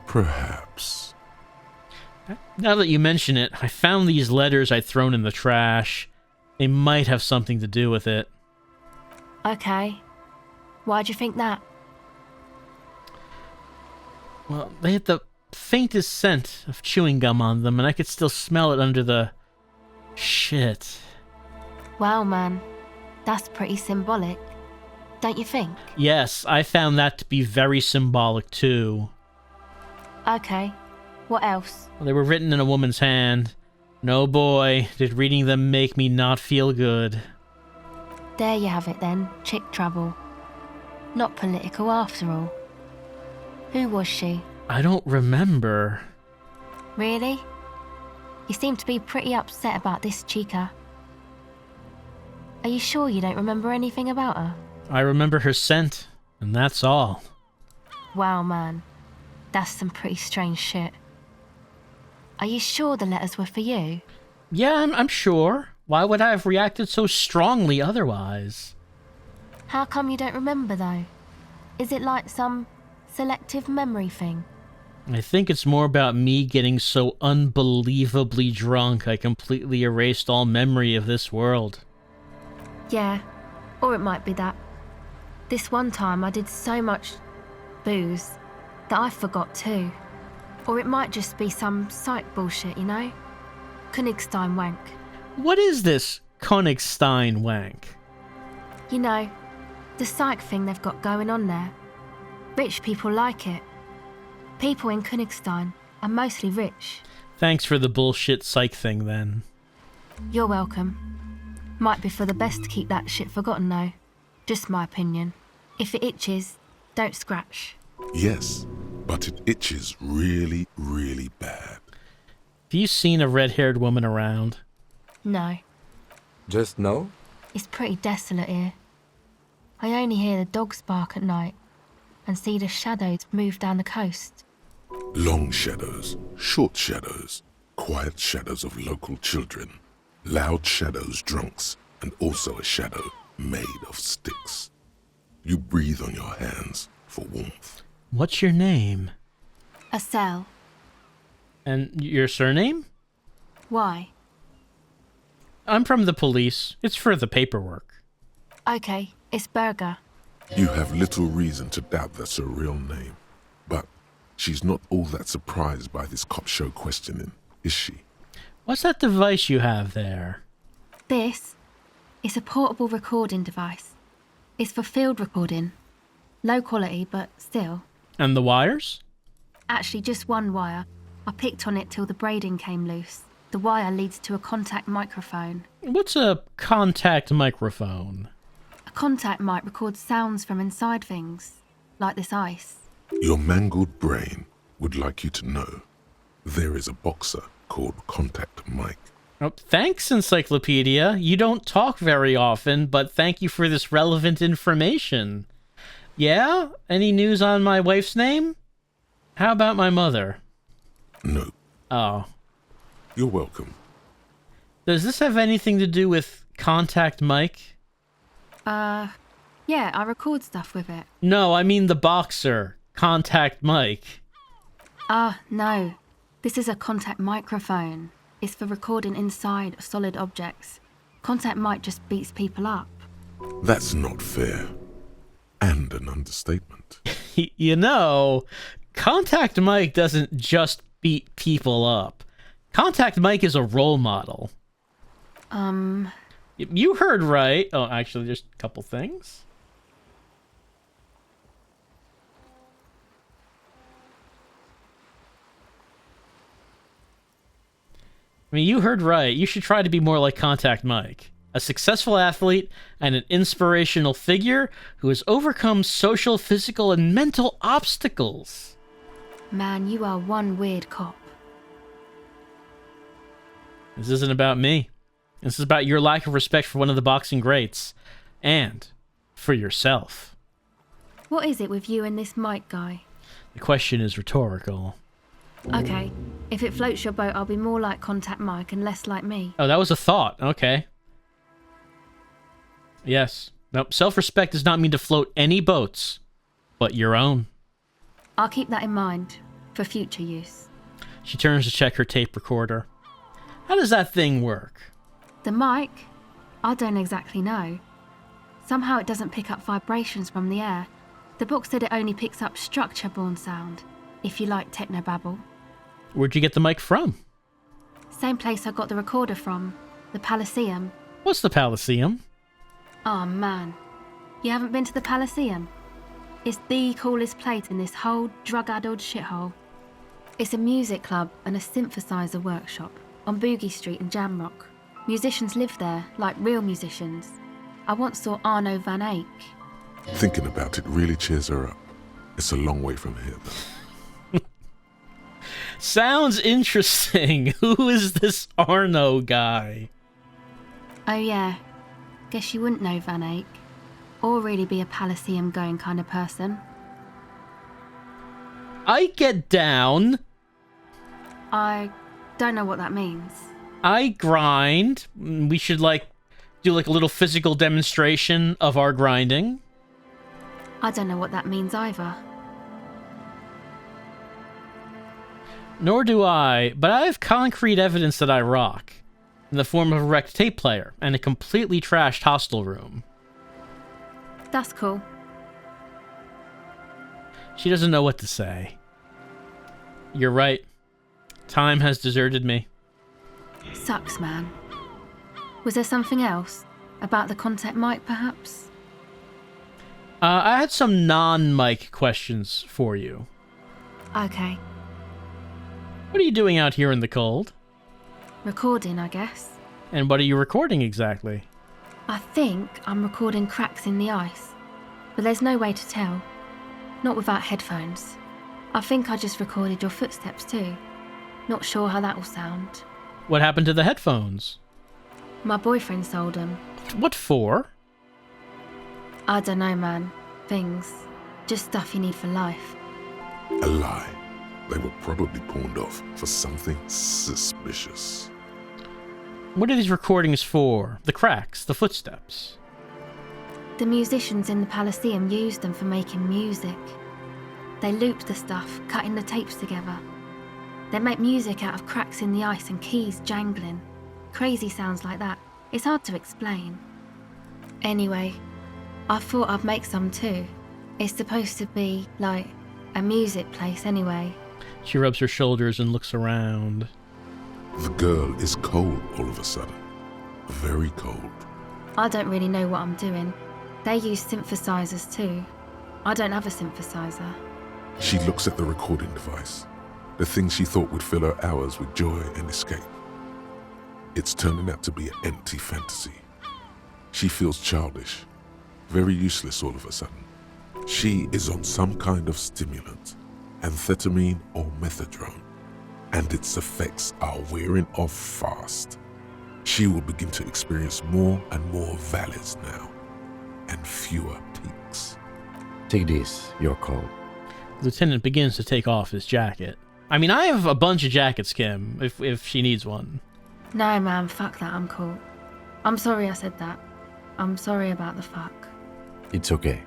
Perhaps. Now that you mention it, I found these letters I'd thrown in the trash. They might have something to do with it. Okay. Why'd you think that? Well, they had the faintest scent of chewing gum on them, and I could still smell it under the Shit. Wow, man. That's pretty symbolic. Don't you think? Yes, I found that to be very symbolic too. Okay. What else? They were written in a woman's hand. No boy, did reading them make me not feel good. There you have it then. Chick trouble. Not political after all. Who was she? I don't remember. Really? You seem to be pretty upset about this chica. Are you sure you don't remember anything about her? I remember her scent, and that's all. Wow, man. That's some pretty strange shit. Are you sure the letters were for you? Yeah, I'm sure. Why would I have reacted so strongly otherwise? How come you don't remember, though? Is it like some selective memory thing? I think it's more about me getting so unbelievably drunk I completely erased all memory of this world. Yeah, or it might be that. This one time I did so much booze that I forgot too. Or it might just be some psych bullshit, you know? Königstein wank. What is this Königstein wank? You know, the psych thing they've got going on there. Rich people like it. People in Königstein are mostly rich. Thanks for the bullshit psych thing then. You're welcome. Might be for the best to keep that shit forgotten though. Just my opinion. If it itches, don't scratch. Yes, but it itches really, really bad. Have you seen a red-haired woman around? No, Just no? it's pretty desolate here. I only hear the dogs bark at night and see the shadows move down the coast. Long shadows, short shadows, quiet shadows of local children, loud shadows drunks, and also a shadow made of sticks. You breathe on your hands for warmth. What's your name? A cell. And your surname? Why? I'm from the police. It's for the paperwork. Okay, it's Berger. You have little reason to doubt that's her real name. But she's not all that surprised by this cop show questioning, is she? What's that device you have there? This is a portable recording device. It's for field recording. Low quality, but still. And the wires? Actually, just one wire. I picked on it till the braiding came loose. The wire leads to a contact microphone. What's a contact microphone? A contact mic records sounds from inside things, like this ice. Your mangled brain would like you to know there is a boxer called Contact Mike. Oh, thanks, Encyclopedia. You don't talk very often, but thank you for this relevant information. Yeah? Any news on my wife's name? How about my mother? No, Oh. you're welcome. Does this have anything to do with Contact Mike? Yeah, I record stuff with it. No, I mean the boxer. Contact Mike. No. This is a contact microphone. It's for recording inside solid objects. Contact mic just beats people up. That's not fair. And an understatement. You know, Contact Mike doesn't just beat people up. Contact Mike is a role model. You heard right. Oh, actually, there's a couple things. I mean, you heard right. You should try to be more like Contact Mike. A successful athlete and an inspirational figure who has overcome social, physical, and mental obstacles. Man, you are one weird cop. This isn't about me. This is about your lack of respect for one of the boxing greats. And for yourself. What is it with you and this Mike guy? The question is rhetorical. Okay, if it floats your boat, I'll be more like Contact Mike and less like me. Oh, that was a thought. Okay. Yes. Nope. Self-respect does not mean to float any boats, but your own. I'll keep that in mind for future use. She turns to check her tape recorder. How does that thing work? The mic? I don't exactly know. Somehow it doesn't pick up vibrations from the air. The book said it only picks up structure-borne sound, if you like technobabble. Where'd you get the mic from? Same place I got the recorder from, The Palaceum. What's the Palaceum? Oh man, you haven't been to the Palaceum? It's the coolest place in this whole drug-addled shithole. It's a music club and a synthesizer workshop on Boogie Street in Jamrock. Musicians live there, like real musicians. I once saw Arno van Eyck. Thinking about it really cheers her up. It's a long way from here, though. Sounds interesting. Who is this Arno guy? Oh yeah, guess you wouldn't know Van Eyck. Or really be a Palaceum going kind of person. I get down. I don't know what that means. I grind. We should, do a little physical demonstration of our grinding. I don't know what that means either. Nor do I, but I have concrete evidence that I rock. In the form of a wrecked tape player and a completely trashed hostel room. That's cool. She doesn't know what to say. You're right. Time has deserted me. Sucks, man. Was there something else? About the contact mic, perhaps? I had some non-mic questions for you. Okay. What are you doing out here in the cold? Recording, I guess. And what are you recording exactly? I think I'm recording cracks in the ice. But there's no way to tell. Not without headphones. I think I just recorded your footsteps too. Not sure how that will sound. What happened to the headphones? My boyfriend sold them. What for? I don't know, man. Things. Just stuff you need for life. A lie. They were probably pawned off for something suspicious. What are these recordings for? The cracks, the footsteps? The musicians in the Palaceum used them for making music. They looped the stuff, cutting the tapes together. They make music out of cracks in the ice and keys jangling. Crazy sounds like that. It's hard to explain. Anyway, I thought I'd make some too. It's supposed to be, like, a music place anyway. She rubs her shoulders and looks around. The girl is cold all of a sudden. Very cold. I don't really know what I'm doing. They use synthesizers too. I don't have a synthesizer. She looks at the recording device. The thing she thought would fill her hours with joy and escape. It's turning out to be an empty fantasy. She feels childish. Very useless all of a sudden. She is on some kind of stimulant. Amphetamine or methadone. And its effects are wearing off fast. She will begin to experience more and more valleys now, and fewer peaks. Take this, you're cold. The lieutenant begins to take off his jacket. I mean, I have a bunch of jackets, Kim, if she needs one. No, man, fuck that, I'm cool. I'm sorry I said that. I'm sorry about the fuck. It's okay.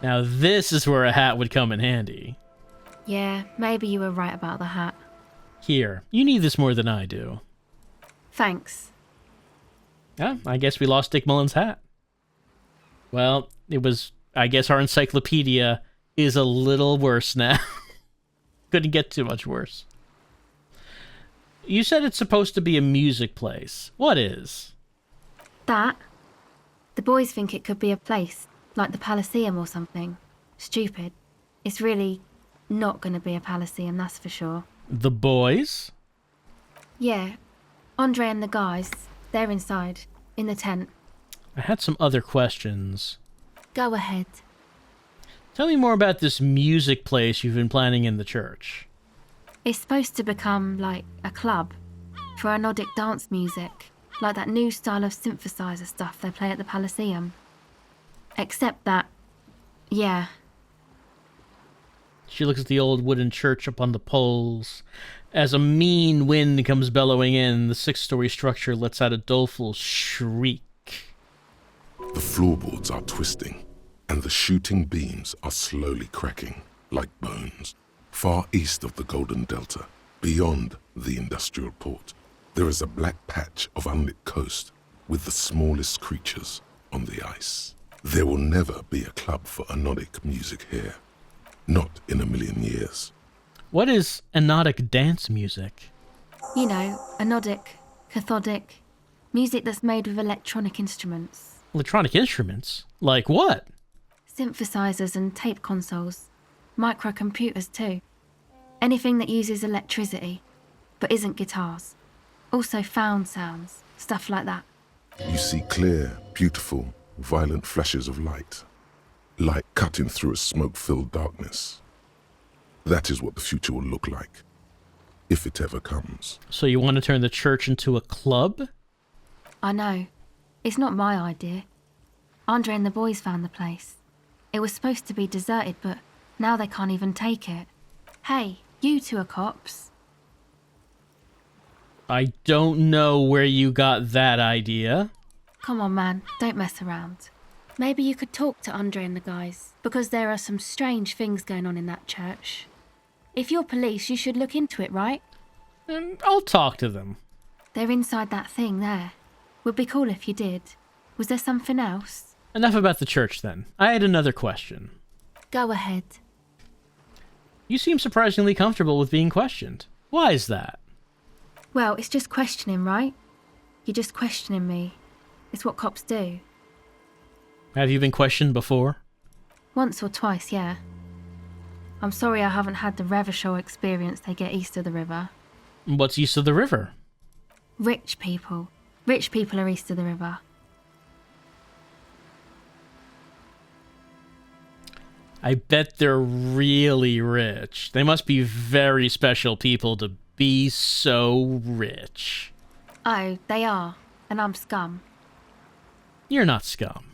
Now this is where a hat would come in handy. Yeah, maybe you were right about the hat. Here, you need this more than I do. Thanks. Yeah, I guess we lost Dick Mullen's hat. Well, I guess our encyclopedia is a little worse now. Couldn't get too much worse. You said it's supposed to be a music place. What is? That? The boys think it could be a place, like the Palaceum or something. Stupid. It's really not going to be a Palaceum, that's for sure. The boys? Yeah. Andre and the guys, they're inside, in the tent. I had some other questions. Go ahead. Tell me more about this music place you've been planning in the church. It's supposed to become, like, a club for Nordic dance music, like that new style of synthesizer stuff they play at the Palaceum. Except that, yeah. She looks at the old wooden church up on the poles. As a mean wind comes bellowing in, the 6-story structure lets out a doleful shriek. The floorboards are twisting, and the shooting beams are slowly cracking, like bones. Far east of the Golden Delta, beyond the industrial port, there is a black patch of unlit coast with the smallest creatures on the ice. There will never be a club for anodic music here. Not in a million years. What is anodic dance music? You know, anodic, cathodic, music that's made with electronic instruments. Electronic instruments? Like what? Synthesizers and tape consoles. Microcomputers too. Anything that uses electricity, but isn't guitars. Also found sounds, stuff like that. You see clear, beautiful, violent flashes of light. Light cutting through a smoke-filled darkness. That is what the future will look like. If it ever comes. So you want to turn the church into a club? I know. It's not my idea. Andre and the boys found the place. It was supposed to be deserted, but now they can't even take it. Hey, you two are cops. I don't know where you got that idea. Come on, man, don't mess around. Maybe you could talk to Andre and the guys, because there are some strange things going on in that church. If you're police, you should look into it, right? I'll talk to them. They're inside that thing there. Would be cool if you did. Was there something else? Enough about the church, then. I had another question. Go ahead. You seem surprisingly comfortable with being questioned. Why is that? Well, it's just questioning, right? You're just questioning me. It's what cops do. Have you been questioned before? Once or twice, yeah. I'm sorry I haven't had the Raver show experience they get east of the river. What's east of the river? Rich people. Rich people are east of the river. I bet they're really rich. They must be very special people to be so rich. Oh, they are. And I'm scum. You're not scum.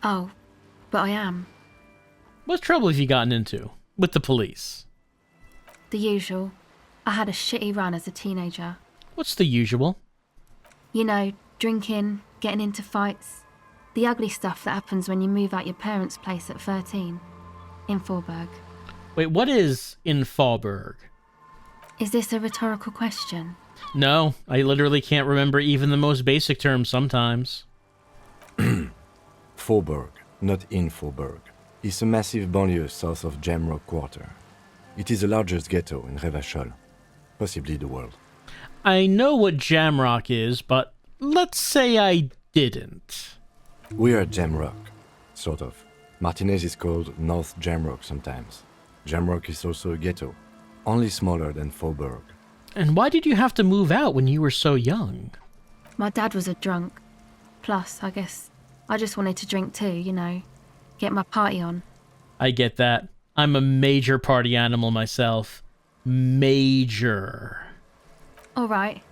Oh, but I am. What trouble have you gotten into? With the police? The usual. I had a shitty run as a teenager. What's the usual? You know, drinking, getting into fights. The ugly stuff that happens when you move out your parents' place at 13. In Forberg. Wait, what is in Fallberg? Is this a rhetorical question? No, I literally can't remember even the most basic terms sometimes. Forberg, not in Forberg, is a massive banlieue south of Jamrock Quarter. It is the largest ghetto in Revachol, possibly the world. I know what Jamrock is, but let's say I didn't. We are Jamrock, sort of. Martinez is called North Jamrock sometimes. Jamrock is also a ghetto, only smaller than Forberg. And why did you have to move out when you were so young? My dad was a drunk. Plus, I guess, I just wanted to drink too, you know. Get my party on. I get that. I'm a major party animal myself. Major. Alright.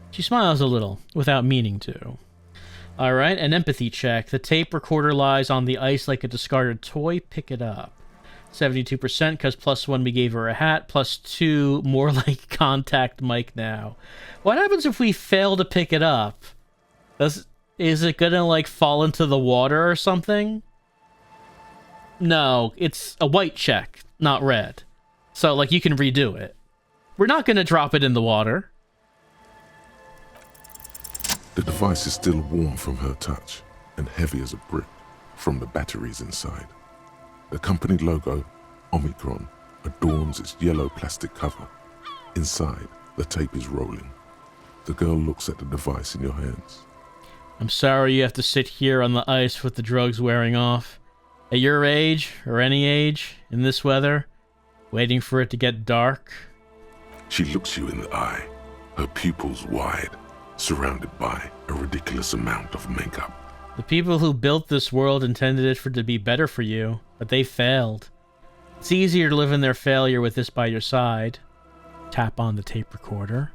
She smiles a little, without meaning to. Alright, an empathy check. The tape recorder lies on the ice like a discarded toy. Pick it up. 72%, because +1 we gave her a hat. +2, more like contact Mike now. What happens if we fail to pick it up? Is it gonna, like, fall into the water or something? No, it's a white check, not red. So, like, you can redo it. We're not gonna drop it in the water. The device is still warm from her touch and heavy as a brick from the batteries inside. The company logo, Omicron, adorns its yellow plastic cover. Inside, the tape is rolling. The girl looks at the device in your hands. I'm sorry you have to sit here on the ice with the drugs wearing off. At your age, or any age, in this weather, waiting for it to get dark. She looks you in the eye, her pupils wide, surrounded by a ridiculous amount of makeup. The people who built this world intended it to be better for you, but they failed. It's easier to live in their failure with this by your side. Tap on the tape recorder.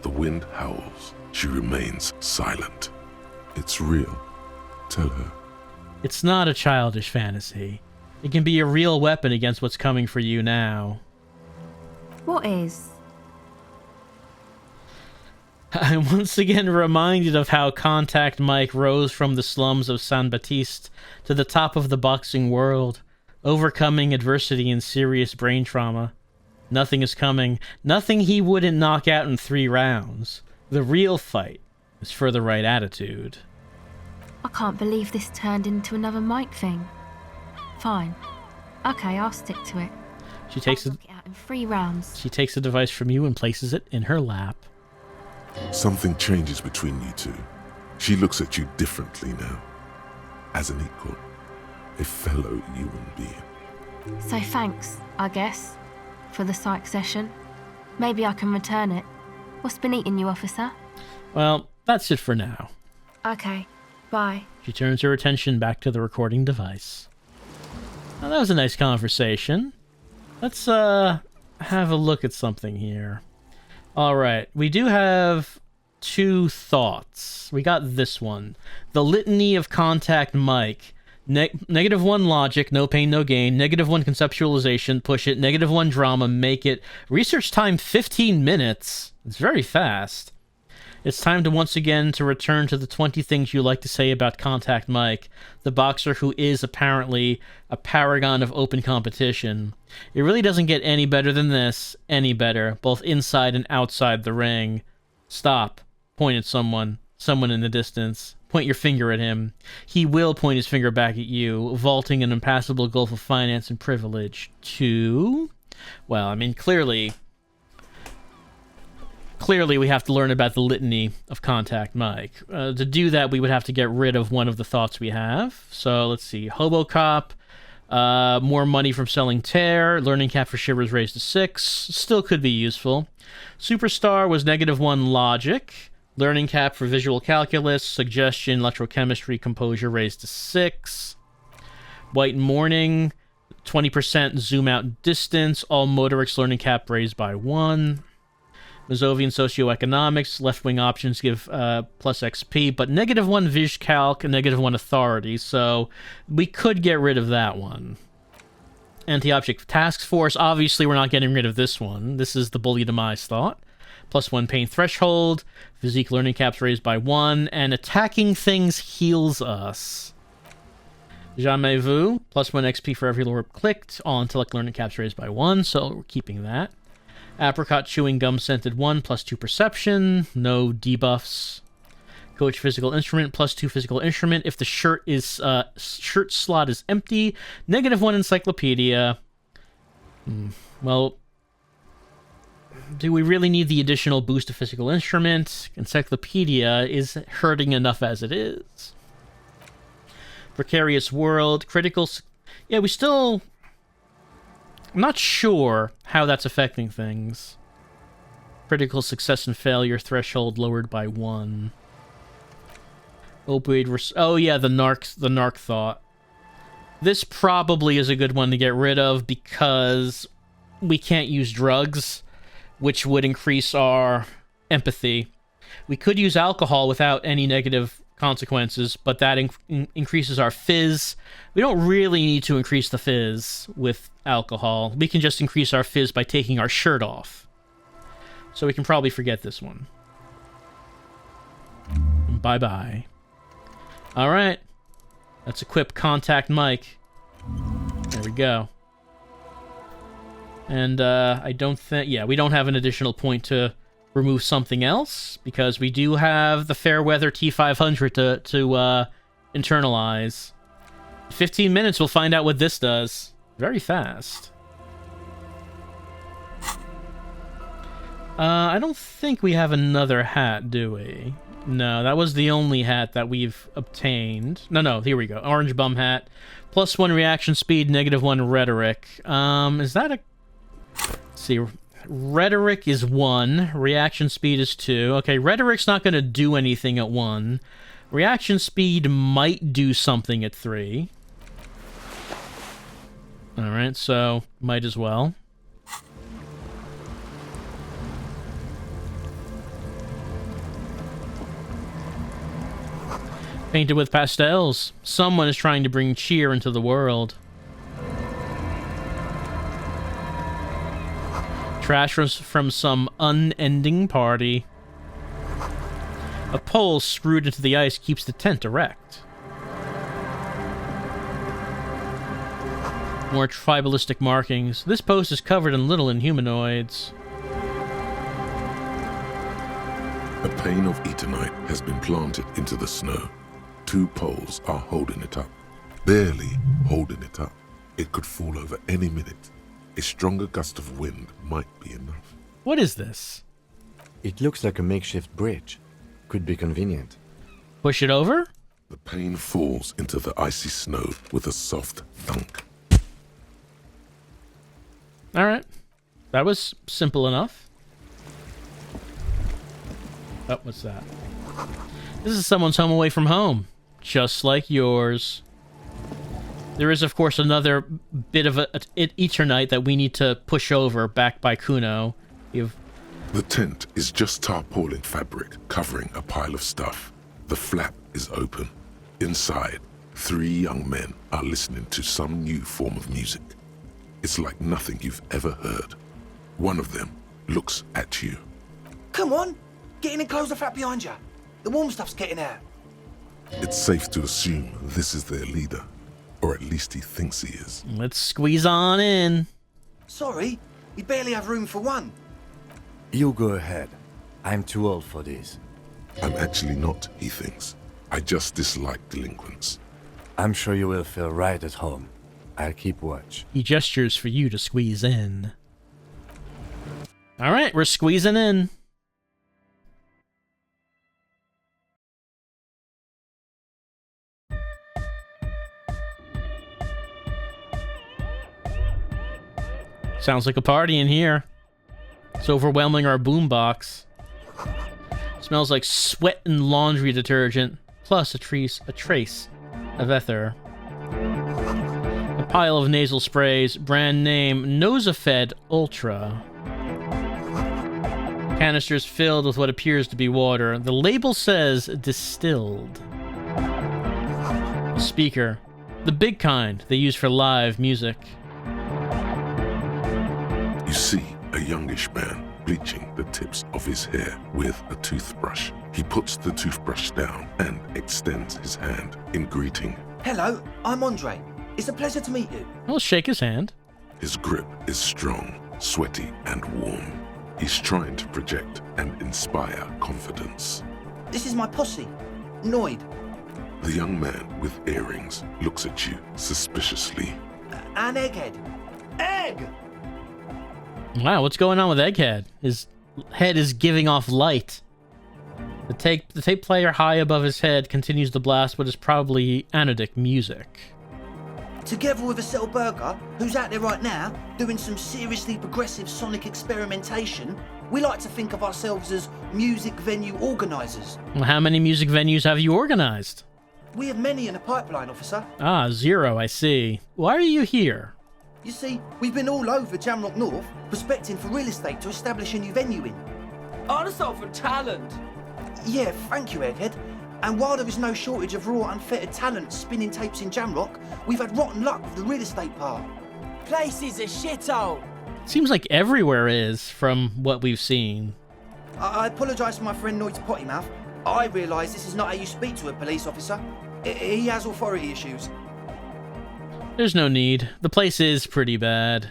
The wind howls. She remains silent. It's real. Tell her. It's not a childish fantasy. It can be a real weapon against what's coming for you now. What is? I'm once again reminded of how Contact Mike rose from the slums of San Baptiste to the top of the boxing world, overcoming adversity and serious brain trauma. Nothing is coming. Nothing he wouldn't knock out in 3 rounds. The real fight is for the right attitude. I can't believe this turned into another Mike thing. Fine. Okay, I'll stick to it. She takes I'll a... knock it out in 3 rounds. She takes the device from you and places it in her lap. Something changes between you two. She looks at you differently now. As an equal. A fellow human being. So thanks, I guess, for the psych session. Maybe I can return it. What's been eating you, officer? Well, that's it for now. Okay, bye. She turns her attention back to the recording device. Now, that was a nice conversation. Let's, have a look at something here. Alright, we do have 2 thoughts. We got this one. The Litany of Contact Mike. -1 logic, no pain, no gain. -1 conceptualization, push it. -1 drama, make it. Research time 15 minutes. It's very fast. It's time to once again to return to the 20 things you like to say about Contact Mike, the boxer who is apparently a paragon of open competition. It really doesn't get any better than this, any better, both inside and outside the ring. Stop. Point at someone in the distance. Point your finger at him. He will point his finger back at you, vaulting an impassable gulf of finance and privilege. 2? Well, I mean, clearly we have to learn about the Litany of Contact Mike. To do that, we would have to get rid of one of the thoughts we have. So, let's see. Hobocop, more money from selling tear, learning cap for shivers raised to 6. Still could be useful. Superstar was -1 logic. Learning cap for visual calculus, suggestion, electrochemistry, composure raised to 6. White Morning, 20% zoom out distance, all motorics learning cap raised by 1. Mazovian socioeconomics, left-wing options give plus XP, but -1 Viz Calc, -1 authority, so we could get rid of that one. Anti-object task force, obviously we're not getting rid of this one. This is the bully demise thought. +1 pain threshold, physique learning caps raised by 1, and attacking things heals us. Jamais vu, +1 XP for every orb clicked, all intellect learning caps raised by 1, so we're keeping that. Apricot chewing gum scented 1, +2 perception, no debuffs. Coach physical instrument, +2 physical instrument. If the shirt slot is empty, -1 encyclopedia. Well, do we really need the additional boost of physical instrument? Encyclopedia is hurting enough as it is. Precarious world, critical... Yeah, we still... I'm not sure how that's affecting things. Critical success and failure threshold lowered by 1. Opioid... Oh yeah, the narc thought. This probably is a good one to get rid of because we can't use drugs, which would increase our empathy. We could use alcohol without any negative consequences, but that increases our fizz. We don't really need to increase the fizz with alcohol. We can just increase our fizz by taking our shirt off. So we can probably forget this one. Bye-bye. Alright. Let's equip Contact Mike. There we go. And I don't think... Yeah, we don't have an additional point to remove something else, because we do have the Fairweather T500 to internalize. 15 minutes, we'll find out what this does. Very fast. I don't think we have another hat, do we? No, that was the only hat that we've obtained. No, here we go. Orange bum hat. +1 reaction speed, -1 rhetoric. Is that a... Let's see, rhetoric is 1, reaction speed is 2. Okay, rhetoric's not going to do anything at 1. Reaction speed might do something at 3. Alright, so might as well. Painted with pastels. Someone is trying to bring cheer into the world. Trash from some unending party. A pole screwed into the ice keeps the tent erect. More tribalistic markings. This post is covered in little inhumanoids. A pane of eternite has been planted into the snow. 2 poles are holding it up. Barely holding it up. It could fall over any minute. A stronger gust of wind might be enough. What is this? It looks like a makeshift bridge. Could be convenient. Push it over? The pane falls into the icy snow with a soft thunk. Alright. That was simple enough. Oh, what's that? This is someone's home away from home. Just like yours. There is, of course, another bit of an Eternite that we need to push over back by Kuno. The tent is just tarpaulin fabric covering a pile of stuff. The flap is open. Inside, 3 young men are listening to some new form of music. It's like nothing you've ever heard. One of them looks at you. Come on, get in and close the flap behind you. The warm stuff's getting out. It's safe to assume this is their leader, or at least he thinks he is. Let's squeeze on in. Sorry, we barely have room for one. You go ahead. I'm too old for this. I'm actually not, he thinks. I just dislike delinquents. I'm sure you will feel right at home. I'll keep watch. He gestures for you to squeeze in. Alright, we're squeezing in. Sounds like a party in here. It's overwhelming our boombox. Smells like sweat and laundry detergent, plus a trace of ether. A pile of nasal sprays, brand name Nosafed Ultra. Canisters filled with what appears to be water. The label says distilled. Speaker, the big kind they use for live music. You see a youngish man bleaching the tips of his hair with a toothbrush. He puts the toothbrush down and extends his hand in greeting. Hello, I'm Andre. It's a pleasure to meet you. I'll shake his hand. His grip is strong, sweaty, and warm. He's trying to project and inspire confidence. This is my posse, Noid. The young man with earrings looks at you suspiciously. And Egghead. Egg! Wow, what's going on with Egghead? His head is giving off light. The tape player high above his head continues to blast what is probably anodic music. Together with a Cell Burger, who's out there right now, doing some seriously progressive sonic experimentation, we like to think of ourselves as music venue organisers. Well, how many music venues have you organized? We have many in the pipeline, officer. Ah, 0, I see. Why are you here? You see, we've been all over Jamrock North, prospecting for real estate to establish a new venue in. Also for talent. Yeah, thank you, Egghead. And while there is no shortage of raw, unfettered talent spinning tapes in Jamrock, we've had rotten luck with the real estate part. Place is a shithole. Seems like everywhere is, from what we've seen. I apologise for my friend Noid's potty mouth. I realise this is not how you speak to a police officer. He has authority issues. There's no need. The place is pretty bad.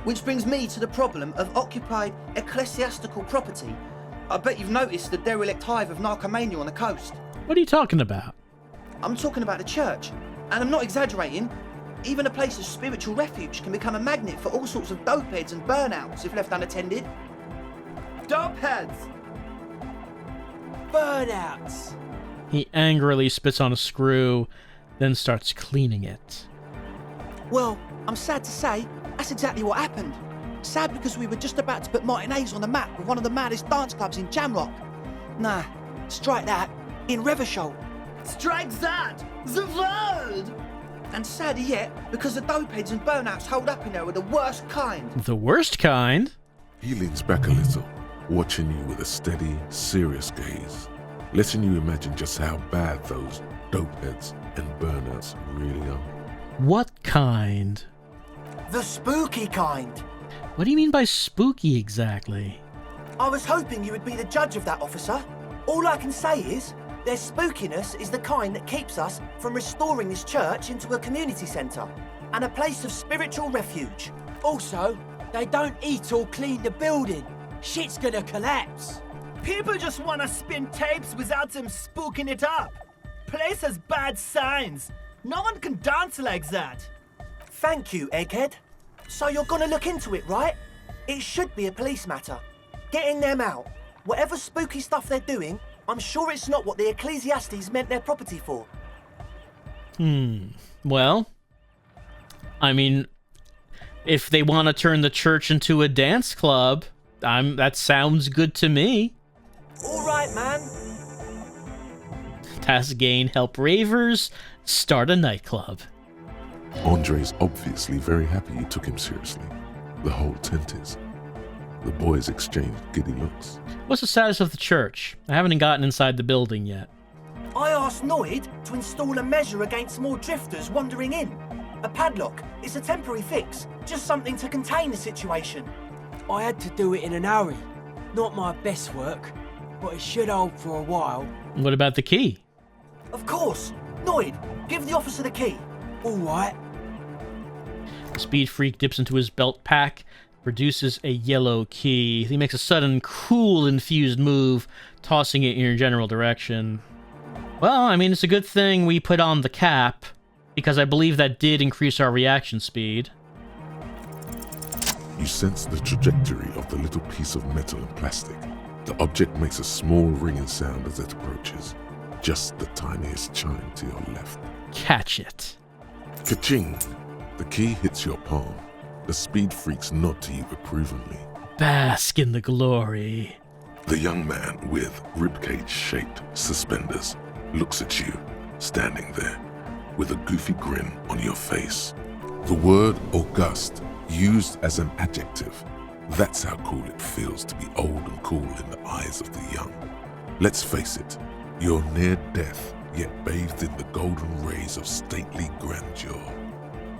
Which brings me to the problem of occupied ecclesiastical property. I bet you've noticed the derelict hive of narcomania on the coast. What are you talking about? I'm talking about the church, and I'm not exaggerating. Even a place of spiritual refuge can become a magnet for all sorts of dopeheads and burnouts if left unattended. Dopeheads. Burnouts. He angrily spits on a screw, then starts cleaning it. Well, I'm sad to say, that's exactly what happened. Sad because we were just about to put Martinez on the map with one of the maddest dance clubs in Jamrock. Nah, strike that, in Reversholt. Strike that! The word! And sadder yet, because the dopeheads and burnouts holed up in there were the worst kind. The worst kind? He leans back a little, watching you with a steady, serious gaze, letting you imagine just how bad those dopeheads and burnouts really are. What kind? The spooky kind. What do you mean by spooky exactly? I was hoping you would be the judge of that, officer. All I can say is, their spookiness is the kind that keeps us from restoring this church into a community centre and a place of spiritual refuge. Also, they don't eat or clean the building. Shit's gonna collapse. People just wanna spin tapes without them spooking it up. Place has bad signs. No one can dance like that. Thank you, Egghead. So you're gonna look into it, right? It should be a police matter. Getting them out. Whatever spooky stuff they're doing, I'm sure it's not what the Ecclesiastes meant their property for. Well, I mean, if they want to turn the church into a dance club, that sounds good to me. All right, man. Task gain, help ravers start a nightclub. Andre's obviously very happy you took him seriously. The whole tent is. The boys exchanged giddy looks. What's the status of the church? I haven't gotten inside the building yet. I asked Noid to install a measure against more drifters wandering in. A padlock. It's a temporary fix. Just something to contain the situation. I had to do it in an hurry. Not my best work, but it should hold for a while. What about the key? Of course. Noid, give the officer the key. All right. The speed freak dips into his belt pack, produces a yellow key. He makes a sudden, cool, infused move, tossing it in your general direction. Well, I mean, it's a good thing we put on the cap, because I believe that did increase our reaction speed. You sense the trajectory of the little piece of metal and plastic. The object makes a small ringing sound as it approaches. Just the tiniest chime to your left. Catch it. Ka-ching! The key hits your palm. The speed freaks nod to you approvingly. Bask in the glory. The young man with ribcage-shaped suspenders looks at you, standing there, with a goofy grin on your face. The word august, used as an adjective. That's how cool it feels to be old and cool in the eyes of the young. Let's face it, you're near death, yet bathed in the golden rays of stately grandeur,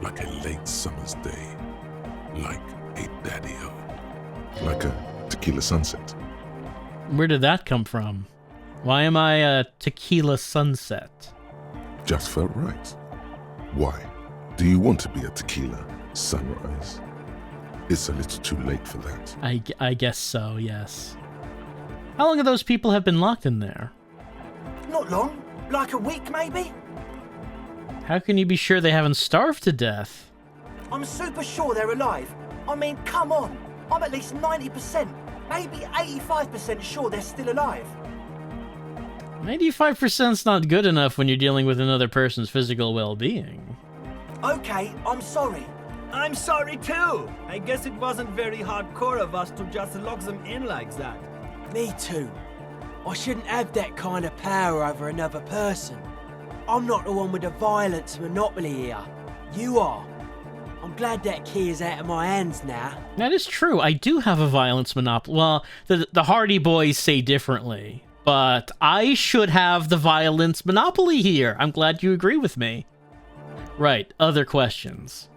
like a late summer's day, like a daddy-o, like a tequila sunset. Where did that come from? Why am I a tequila sunset? Just felt right. Why? Do you want to be a tequila sunrise? It's a little too late for that. I guess so, yes. How long have those people have been locked in there? Not long. Like a week, maybe? How can you be sure they haven't starved to death? I'm super sure they're alive. I mean, come on. I'm at least 90%, maybe 85% sure they're still alive. 95%'s not good enough when you're dealing with another person's physical well-being. Okay, I'm sorry. I'm sorry too. I guess it wasn't very hardcore of us to just lock them in like that. Me too. I shouldn't have that kind of power over another person. I'm not the one with the violence monopoly here. You are. I'm glad that key is out of my hands now. That is true. I do have a violence monopoly. Well, the Hardy Boys say differently. But I should have the violence monopoly here. I'm glad you agree with me. Right, other questions.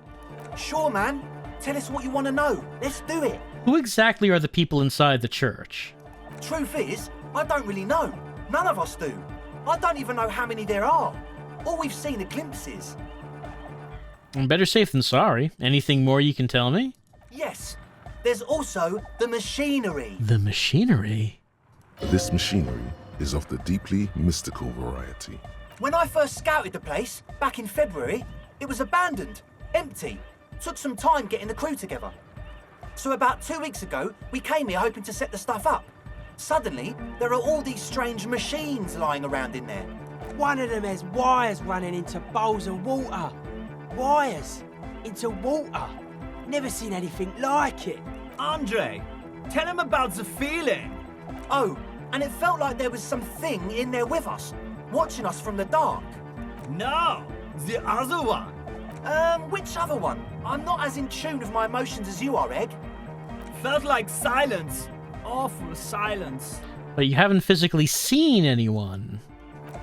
Sure, man. Tell us what you want to know. Let's do it. Who exactly are the people inside the church? Truth is, I don't really know. None of us do. I don't even know how many there are. All we've seen are glimpses. Better safe than sorry. Anything more you can tell me? Yes. There's also the machinery. The machinery? This machinery is of the deeply mystical variety. When I first scouted the place, back in February, it was abandoned, empty. Took some time getting the crew together. So about 2 weeks ago, we came here hoping to set the stuff up. Suddenly, there are all these strange machines lying around in there. One of them has wires running into bowls of water. Wires into water. Never seen anything like it. Andre, tell him about the feeling. Oh, and it felt like there was something in there with us, watching us from the dark. No, the other one. Which other one? I'm not as in tune with my emotions as you are, Egg. Felt like silence. Awful silence. But you haven't physically seen anyone.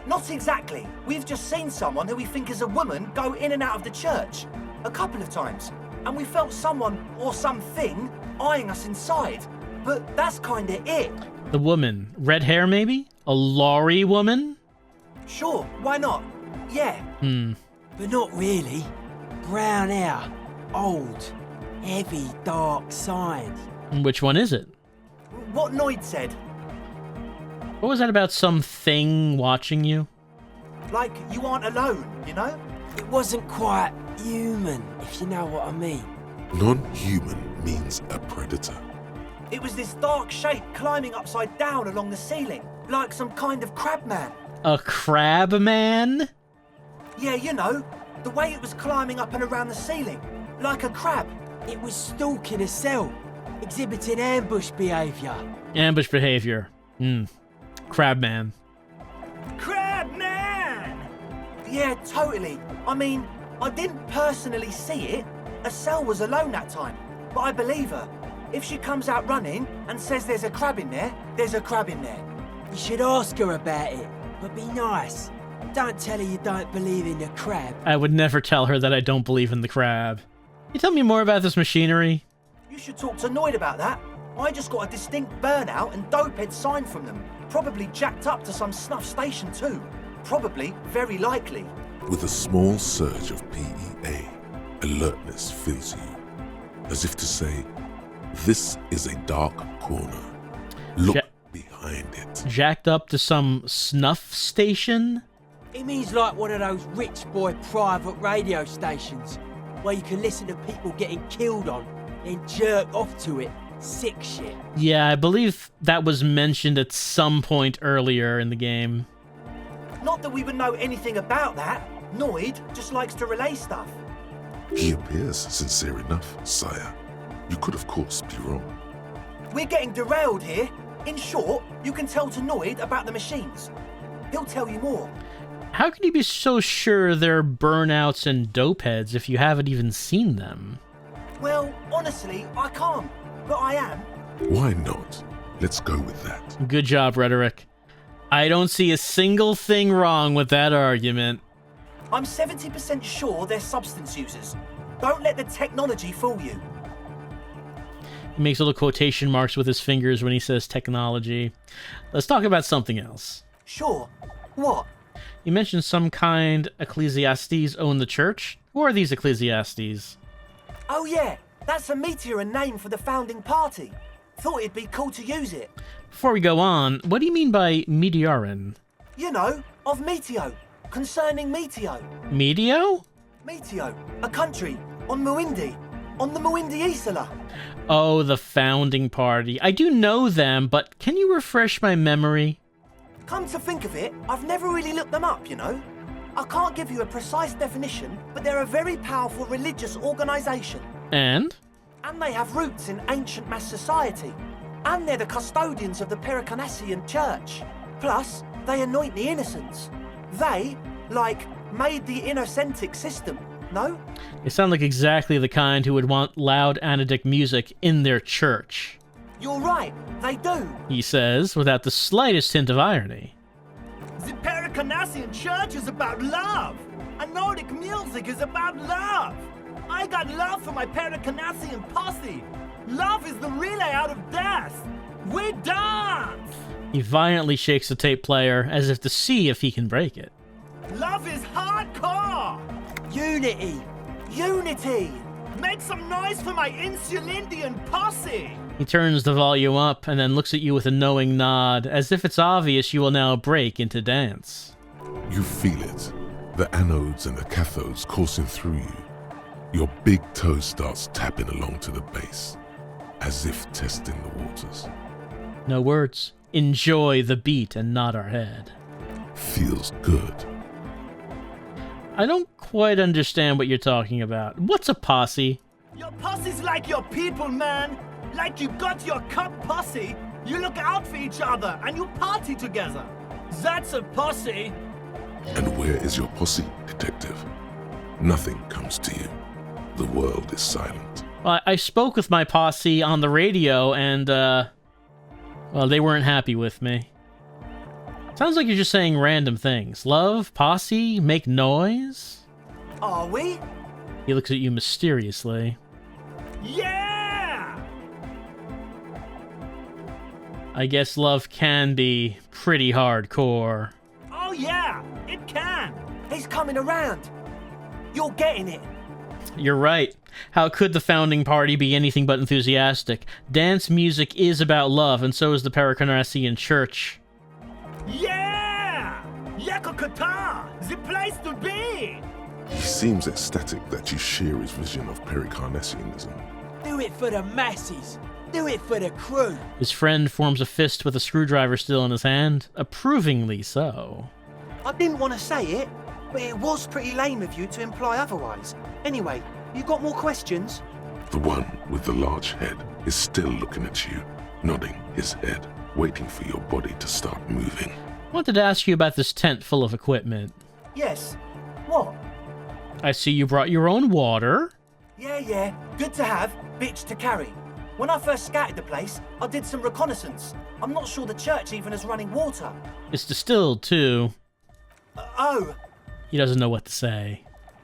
Not exactly. We've just seen someone who we think is a woman go in and out of the church. A couple of times. And we felt someone or something eyeing us inside. But that's kinda it. The woman. Red hair, maybe? A lorry woman? Sure, why not? Yeah. But not really. Brown hair. Old. Heavy, dark signs. Which one is it? What Noid said. What was that about some thing watching you? Like you aren't alone, you know? It wasn't quite human, if you know what I mean. Non-human means a predator. It was this dark shape climbing upside down along the ceiling, like some kind of crab man. A crab man? Yeah, you know, the way it was climbing up and around the ceiling, like a crab. It was stalking a cell, exhibiting ambush behaviour. Ambush behavior. Crab man. Crab man! Yeah, totally. I mean, I didn't personally see it. A cell was alone that time, but I believe her. If she comes out running and says there's a crab in there, there's a crab in there. You should ask her about it, but be nice. Don't tell her you don't believe in the crab. I would never tell her that I don't believe in the crab. Can you tell me more about this machinery? You should talk to Noid about that. I just got a distinct burnout and dopehead sign from them. Probably jacked up to some snuff station too. Probably, very likely. With a small surge of PEA, alertness fills you, as if to say, this is a dark corner. Look behind it. Jacked up to some snuff station? It means like one of those rich boy private radio stations, where you can listen to people getting killed on, then jerk off to it. Sick shit. Yeah, I believe that was mentioned at some point earlier in the game. Not that we would know anything about that. Noid just likes to relay stuff. He appears sincere enough, sire. You could, of course, be wrong. We're getting derailed here. In short, you can tell to Noid about the machines. He'll tell you more. How can you be so sure they're burnouts and dopeheads if you haven't even seen them? Well, honestly, I can't. But I am. Why not? Let's go with that. Good job, Rhetoric. I don't see a single thing wrong with that argument. I'm 70% sure they're substance users. Don't let the technology fool you. He makes little quotation marks with his fingers when he says technology. Let's talk about something else. Sure. What? You mentioned some kind ecclesiastes own the church. Who are these ecclesiastes? Oh yeah, that's a meteor name for the founding party. Thought it'd be cool to use it. Before we go on, what do you mean by meteorin? You know, of Meteo. Concerning Meteo. Meteo? Meteo, a country on Muindi. On the Muindi Isla. Oh, the founding party. I do know them, but can you refresh my memory? Come to think of it, I've never really looked them up, you know. I can't give you a precise definition, but they're a very powerful religious organisation. And? And they have roots in ancient mass society. And they're the custodians of the Pericanassian church. Plus, they anoint the innocents. They, like, made the innocentic system, no? They sound like exactly the kind who would want loud anodic music in their church. You're right, they do. He says, without the slightest hint of irony. The Pericanassian church is about love. And Nordic music is about love. I got love for my Pericanassian posse. Love is the relay out of death. We dance. He violently shakes the tape player as if to see if he can break it. Love is hardcore. Unity. Unity. Make some noise for my Insulindian posse. He turns the volume up and then looks at you with a knowing nod, as if it's obvious you will now break into dance. You feel it. The anodes and the cathodes coursing through you. Your big toe starts tapping along to the bass, as if testing the waters. No words. Enjoy the beat and nod our head. Feels good. I don't quite understand what you're talking about. What's a posse? Your posse's like your people, man. Like you got your cup posse. You look out for each other and you party together. That's a posse. And where is your posse, detective? Nothing comes to you. The world is silent. Well, I spoke with my posse on the radio and, well, they weren't happy with me. Sounds like you're just saying random things. Love, posse, make noise? Are we? He looks at you mysteriously. Yeah! I guess love can be pretty hardcore. Oh yeah, it can. He's coming around. You're getting it. You're right. How could the founding party be anything but enthusiastic? Dance music is about love, and so is the Pericanassian church. Yeah! Yakokata! The place to be! He seems ecstatic that you share his vision of pericarnassianism. Do it for the masses. Do it for the crew. His friend forms a fist with a screwdriver still in his hand, approvingly so. I didn't want to say it, but it was pretty lame of you to imply otherwise. Anyway, you got more questions? The one with the large head is still looking at you, nodding his head, waiting for your body to start moving. Wanted to ask you about this tent full of equipment. Yes. What? I see you brought your own water. Yeah. Good to have, bitch to carry. When I first scouted the place, I did some reconnaissance. I'm not sure the church even has running water. It's distilled, too. Oh, He doesn't know what to say.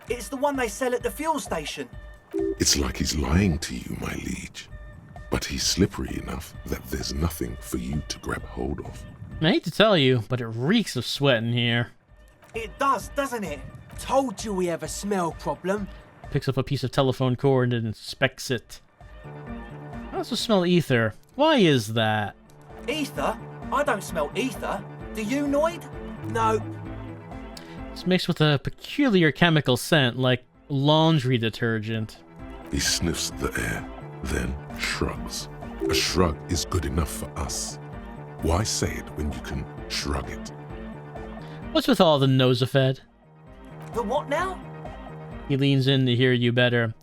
it's the one they sell at the fuel station. It's like he's lying to you, my liege. But he's slippery enough that there's nothing for you to grab hold of. I hate to tell you, but it reeks of sweat in here. It does, doesn't it? Told you we have a smell problem. Picks up a piece of telephone cord and inspects it. I also smell ether. Why is that? Ether? I don't smell ether. Do you, Noid? No. It's mixed with a peculiar chemical scent, like laundry detergent. He sniffs the air, then shrugs. A shrug is good enough for us. Why say it when you can shrug it? What's with all the nosophed? The what now? He leans in to hear you better.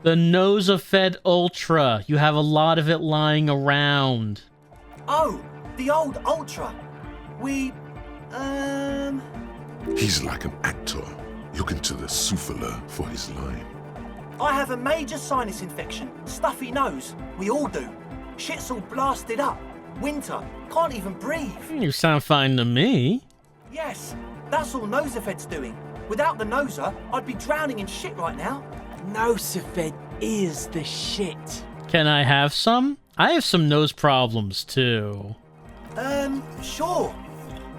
The nosophed Ultra. You have a lot of it lying around. Oh, the old Ultra. He's like an actor, looking to the souffleur for his line. I have a major sinus infection. Stuffy nose. We all do. Shit's all blasted up. Winter. Can't even breathe. You sound fine to me. Yes, that's all Nosoped's doing. Without the noser, I'd be drowning in shit right now. Nosophed is the shit. Can I have some? I have some nose problems, too. Sure.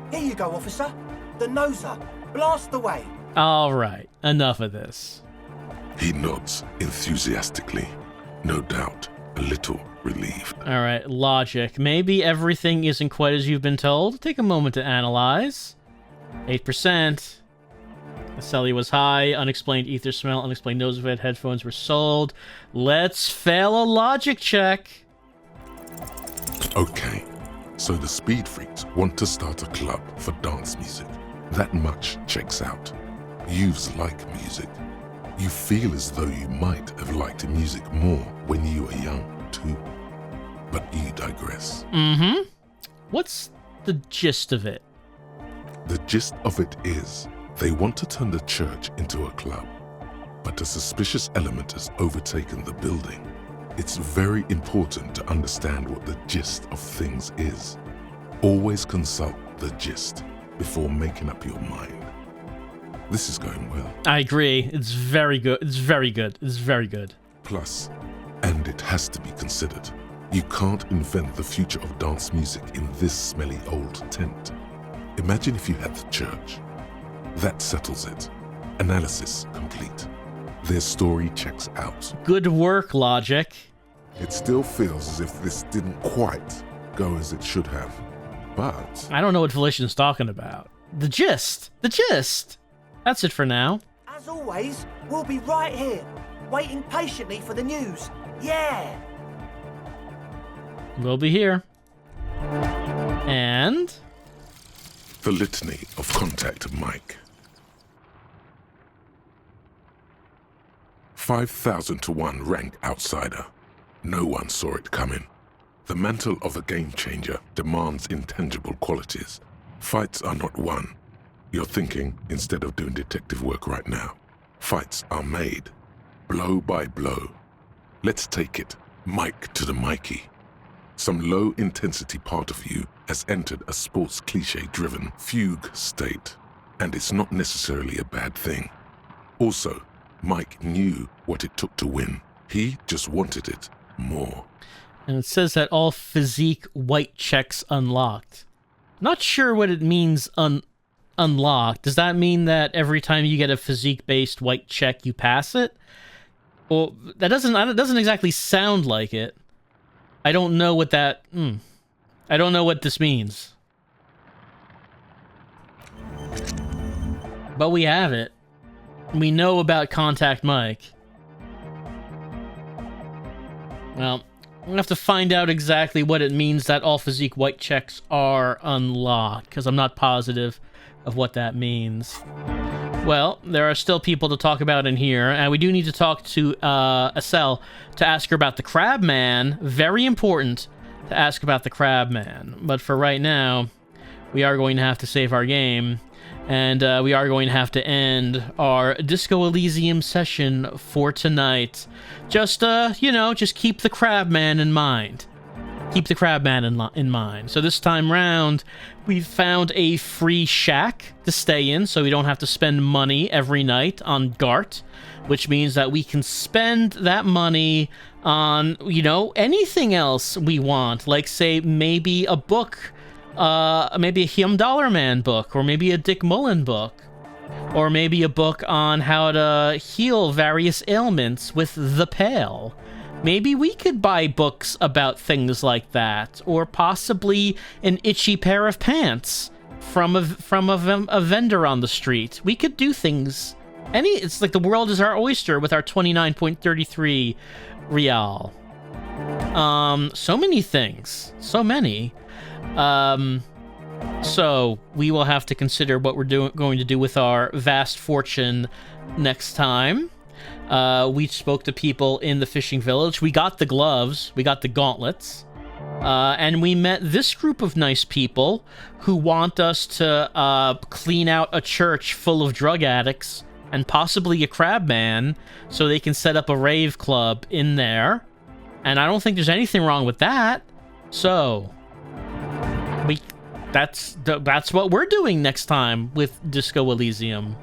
Here you go, officer. The noser. Blast away. All right, enough of this. He nods enthusiastically, no doubt a little relieved. All right, logic. Maybe everything isn't quite as you've been told. Take a moment to analyze. 8%. The celly was high. Unexplained ether smell. Unexplained nosophed headphones were sold. Let's fail a logic check. Okay, so the speed freaks want to start a club for dance music. That much checks out. Youths like music. You feel as though you might have liked music more when you were young, too. But you digress. Mm-hmm. What's the gist of it? The gist of it is, they want to turn the church into a club, but a suspicious element has overtaken the building. It's very important to understand what the gist of things is. Always consult the gist before making up your mind. This is going well. I agree. It's very good. It's very good. It's very good. Plus, and it has to be considered, you can't invent the future of dance music in this smelly old tent. Imagine if you had the church. That settles it. Analysis complete. Their story checks out. Good work, logic. It still feels as if this didn't quite go as it should have. But I don't know what Felician's talking about. The gist. The gist. That's it for now. As always, we'll be right here, waiting patiently for the news. Yeah! We'll be here. And the litany of contact Mike. 5,000 to 1 rank outsider. No one saw it coming. The mantle of a game changer demands intangible qualities. Fights are not won. You're thinking instead of doing detective work right now. Fights are made, blow by blow. Let's take it, Mike to the Mikey. Some low-intensity part of you has entered a sports cliché-driven fugue state, and it's not necessarily a bad thing. Also, Mike knew what it took to win. He just wanted it more. And it says that all physique white checks unlocked. Not sure what it means unlocked. Does that mean that every time you get a physique-based white check, you pass it? Well, that doesn't exactly sound like it. I don't know what that... I don't know what this means. But we have it. We know about Contact Mike. Well, I'm gonna have to find out exactly what it means that all physique white checks are unlocked, because I'm not positive of what that means. Well, there are still people to talk about in here, and we do need to talk to Estelle to ask her about the Crab Man. Very important to ask about the Crab Man. But for right now, we are going to have to save our game, and we are going to have to end our Disco Elysium session for tonight. Just, just keep the Crab Man in mind. Keep the Crab Man in mind. So this time round, we've found a free shack to stay in, so we don't have to spend money every night on Gart, which means that we can spend that money on, anything else we want, like, say, maybe a book, maybe a Him Dollar Man book, or maybe a Dick Mullen book, or maybe a book on how to heal various ailments with the Pale. Maybe we could buy books about things like that, or possibly an itchy pair of pants from a vendor on the street. We could do things. It's like the world is our oyster with our 29.33 real. So many things. So many. So we will have to consider what we're going to do with our vast fortune next time. We spoke to people in the fishing village. We got the gloves. We got the gauntlets. And we met this group of nice people who want us to clean out a church full of drug addicts and possibly a crab man so they can set up a rave club in there. And I don't think there's anything wrong with that. So that's what we're doing next time with Disco Elysium.